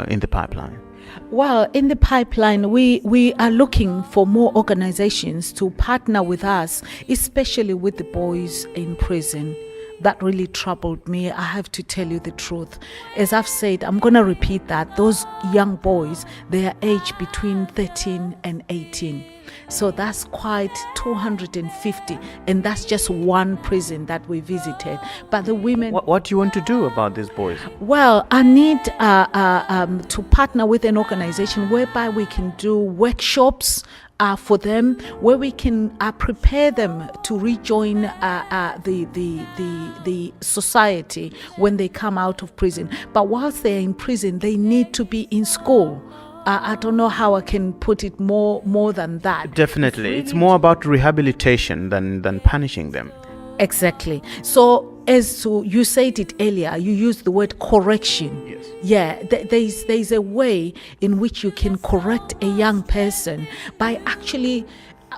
in the pipeline? Well, in the pipeline, we are looking for more organizations to partner with us, especially with the boys in prison. That really troubled me. I have to tell you the truth. As I've said, I'm going to repeat that. Those young boys, they are aged between 13 and 18. So that's quite 250. And that's just one prison that we visited. But the women... What do you want to do about these boys? Well, I need to partner with an organization whereby we can do workshops for them, where we can prepare them to rejoin the society when they come out of prison. But whilst they're in prison, they need to be in school. I don't know how I can put it more than that. Definitely. It's more about rehabilitation than punishing them. Exactly. So, you said it earlier, you used the word correction. Yes. Yeah, there's a way in which you can correct a young person by actually...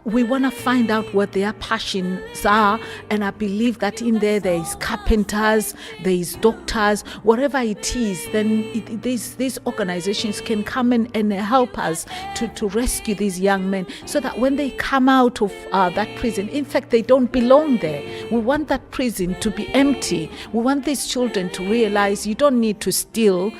We want to find out what their passions are, and I believe that in there is carpenters, there is doctors, whatever it is. Then these organizations can come in and help us to rescue these young men, so that when they come out of that prison, in fact, they don't belong there. We want that prison to be empty. We want these children to realize you don't need to steal.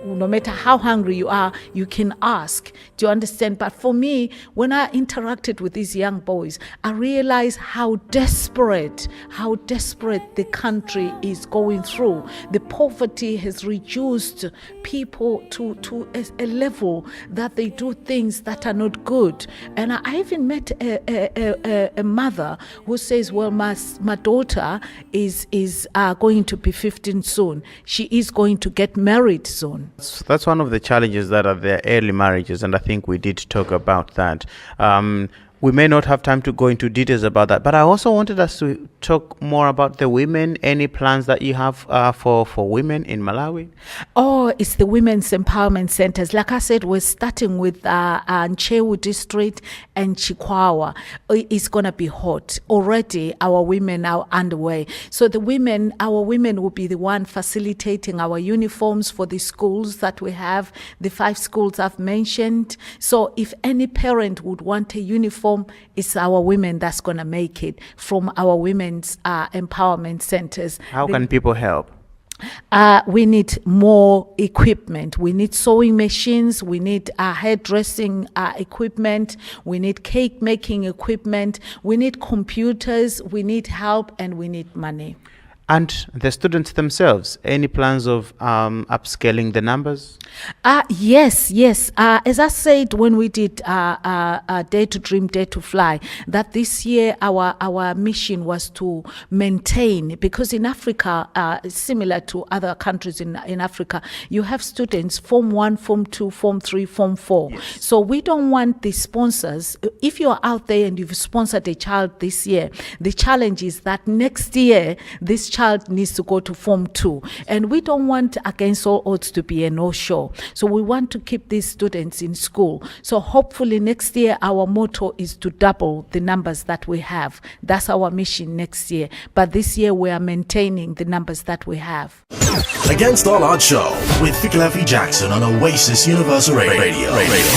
No matter how hungry you are, you can ask. Do you understand? But for me, when I interacted with these young boys, I realized how desperate the country is going through. The poverty has reduced people to a level that they do things that are not good. And I even met a mother who says, well, my daughter is going to be 15 soon. She is going to get married soon. That's one of the challenges that are there, early marriages, and I think we did talk about that. we may not have time to go into details about that, but I also wanted us to talk more about the women. Any plans that you have for women in Malawi? Oh, it's the women's empowerment centers. Like I said, we're starting with Nchewu district and Chikwawa. It's going to be hot. Already our women are underway. So our women will be the one facilitating our uniforms for the schools that we have, the 5 schools I've mentioned. So if any parent would want a uniform, it's our women that's going to make it from our women's empowerment centers. How can people help? We need more equipment. We need sewing machines. We need hairdressing equipment. We need cake making equipment. We need computers. We need help, and we need money. And the students themselves, any plans of upscaling the numbers? Yes. As I said when we did Dare to Dream, Dare to Fly, that this year our mission was to maintain, because in Africa, similar to other countries in Africa, you have students Form 1, Form 2, Form 3, Form 4. Yes. So we don't want the sponsors. If you're out there and you've sponsored a child this year, the challenge is that next year, this child needs to go to Form 2. And we don't want against all odds to be a no-show. So we want to keep these students in school. So hopefully next year our motto is to double the numbers that we have. That's our mission next year. But this year we are maintaining the numbers that we have. Against All Odds Show with Fikelephi Jackson on Oasis Universal Radio.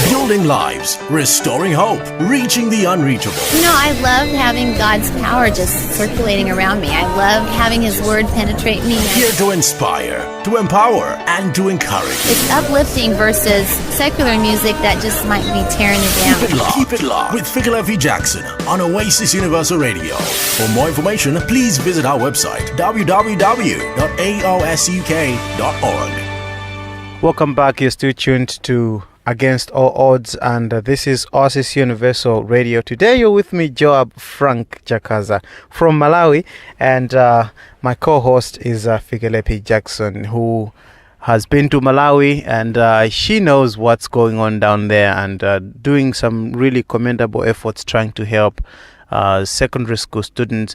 Building lives, restoring hope, reaching the unreachable. You know, I love having God's power just circulating around me. I love having His Word penetrate me. Here to inspire, to empower, and to encourage. It's uplifting versus secular music that just might be tearing you down. Keep it locked with Fikelephi Jackson on Oasis Universal Radio. For more information, please visit our website, www.aosuk.org. Welcome back. You're still tuned to Against All Odds, and this is Oasis Universal Radio. Today you're with me, Joab Frank Chakhaza from Malawi, and my co-host is Fikelephi Jackson, who has been to Malawi, and she knows what's going on down there, and doing some really commendable efforts trying to help secondary school students.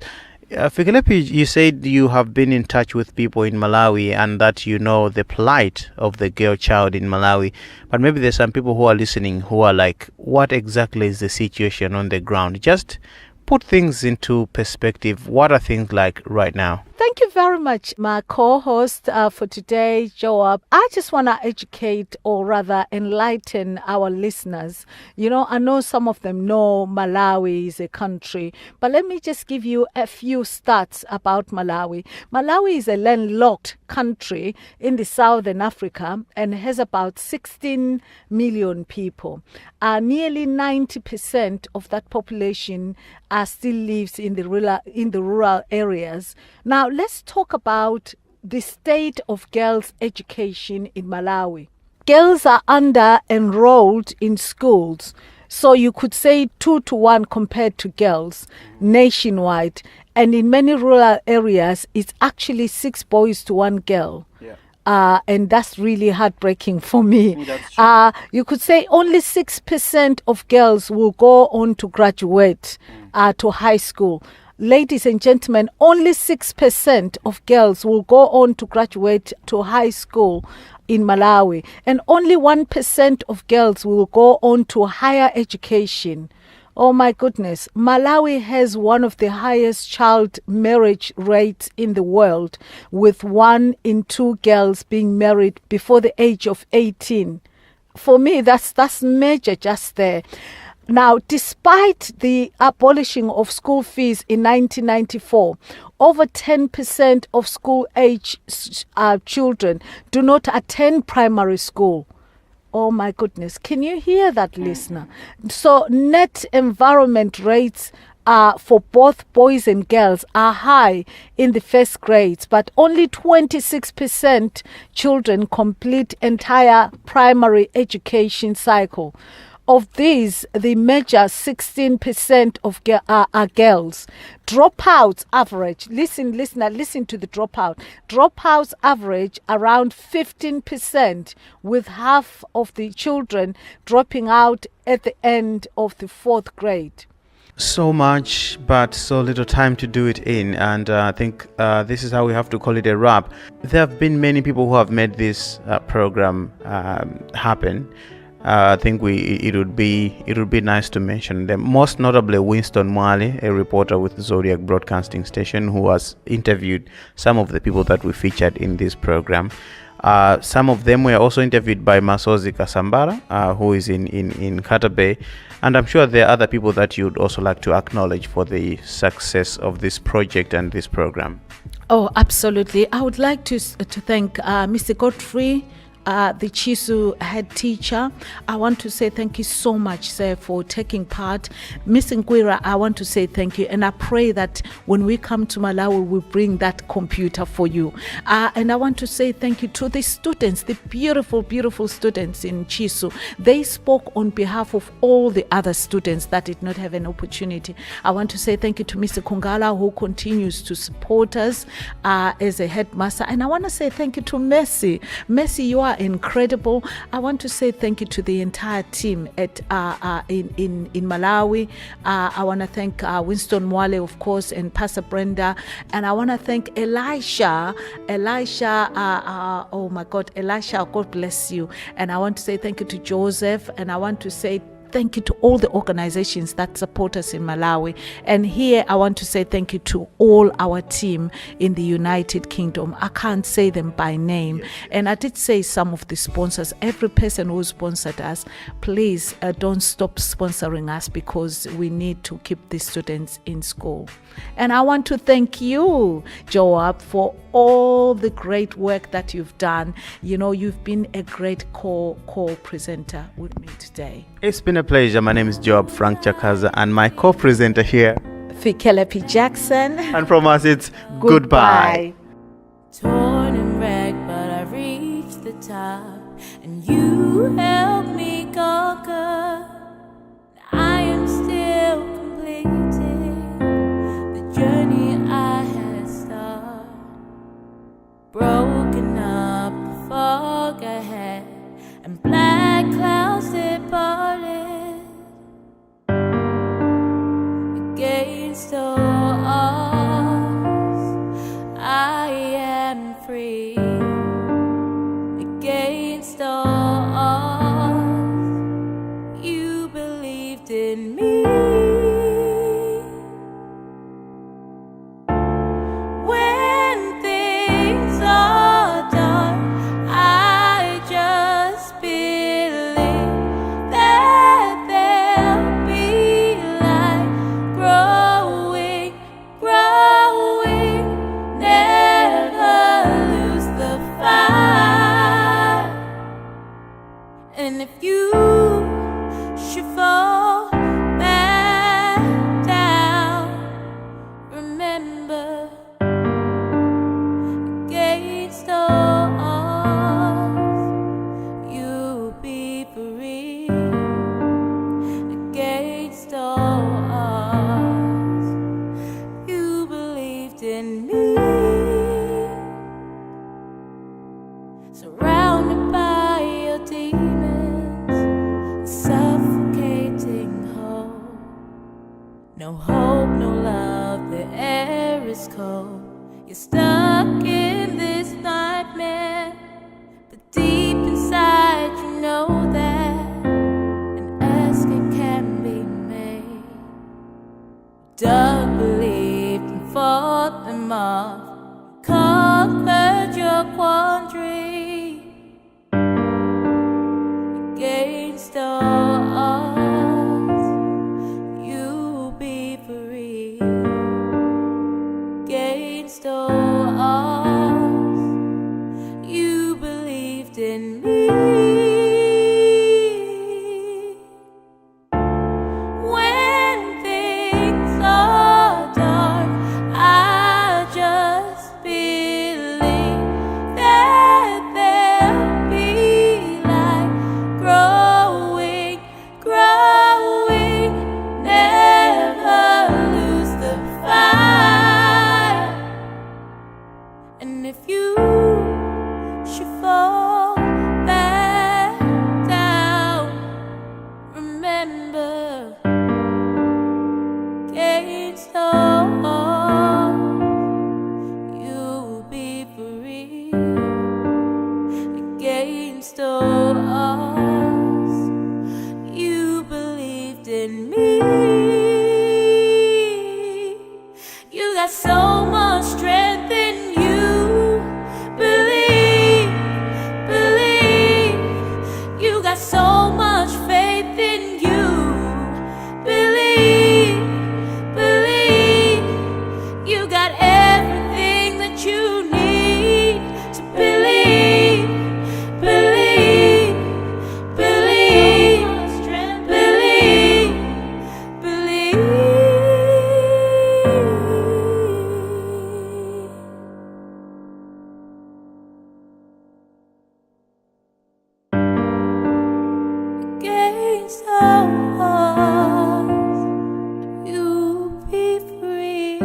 Fikelephi, you said you have been in touch with people in Malawi and that you know the plight of the girl child in Malawi. But maybe there's some people who are listening who are like, what exactly is the situation on the ground? Just put things into perspective. What are things like right now? Thank you very much, my co-host for today, Joab. I just want to educate, or rather enlighten our listeners. You know, I know some of them know Malawi is a country, but let me just give you a few stats about Malawi. Malawi is a landlocked country in the southern Africa and has about 16 million people. Nearly 90% of that population still lives in the rural areas. Now, let's talk about the state of girls' education in Malawi. Girls are under-enrolled in schools, so you could say 2 to 1 compared to girls nationwide. And in many rural areas, it's actually 6 boys to 1 girl. Yeah. And that's really heartbreaking for me. You could say only 6% of girls will go on to graduate to high school. Ladies and gentlemen, only 6% of girls will go on to graduate to high school in Malawi, and only 1% of girls will go on to higher education. Oh my goodness, Malawi has one of the highest child marriage rates in the world, with 1 in 2 girls being married before the age of 18. For me, that's major just there. Now, despite the abolishing of school fees in 1994, over 10% of school-age children do not attend primary school. Oh my goodness, can you hear that, listener? So net environment rates for both boys and girls are high in the first grades, but only 26% children complete entire primary education cycle. Of these, the major 16% of are girls. Dropouts average, listen to the dropout. Dropouts average around 15%, with half of the children dropping out at the end of the 4th grade. So much, but so little time to do it in, and I think this is how we have to call it a wrap. There have been many people who have made this program happen. I think it would be nice to mention them. Most notably, Winston Mwale, a reporter with Zodiac Broadcasting Station, who has interviewed some of the people that we featured in this program. Some of them were also interviewed by Masozi Kasambara, who is in Nkata Bay, and I'm sure there are other people that you'd also like to acknowledge for the success of this project and this program. Oh, absolutely. I would like to thank Mr. Godfrey, the Chisu head teacher. I want to say thank you so much, sir, for taking part. Miss Nkwira, I want to say thank you, and I pray that when we come to Malawi, we bring that computer for you. And I want to say thank you to the students, the beautiful, beautiful students in Chisu. They spoke on behalf of all the other students that did not have an opportunity. I want to say thank you to Mr. Kungala, who continues to support us as a headmaster. And I want to say thank you to Messi. Messi, you are incredible. I want to say thank you to the entire team at in Malawi. I want to thank Winston Mwale, of course, and Pastor Brenda, and I want to thank Elisha. Oh my God, Elisha, God bless you. And I want to say thank you to Joseph, and I want to say thank you to all the organizations that support us in Malawi. And here I want to say thank you to all our team in the United Kingdom. I can't say them by name. Yes. And I did say some of the sponsors. Every person who sponsored us, please don't stop sponsoring us, because we need to keep the students in school. And I want to thank you, Joab, for all the great work that you've done. You know, you've been a great co-presenter with me today. It's been a pleasure. My name is Joab Frank Chakhaza, and my co-presenter here, Fikelephi Jackson. And from us, it's goodbye. Torn and wrecked, but I reached the top, and you helped me conquer. I am still completing the journey I had started. Broken up the fog ahead, and black clouds departed. Against all odds, I am free. Against all odds, you believed in me. When things are dark, I just believe that there'll be light growing, growing. Never lose the fight. And if you should fall back down, remember, against all odds, you'll be free. Against all odds, you believed in me. Surrounded by your demons, suffocating hope. No hope, no love, the air is cold. You're stuck in this nightmare, but deep inside you know that an escape can be made. Doug believed and fought them off, conquered your quandary. Against all odds, you'll be free. Against all odds, you believed in me. When things are dark, I just believe that in me. You got so much strength in you. Believe, believe. You got so much faith in you. Believe, believe. You got everything that you need to believe, believe, believe, believe, believe. Against all odds, you be free.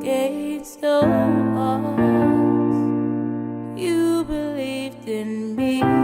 Against all odds, you believed in me.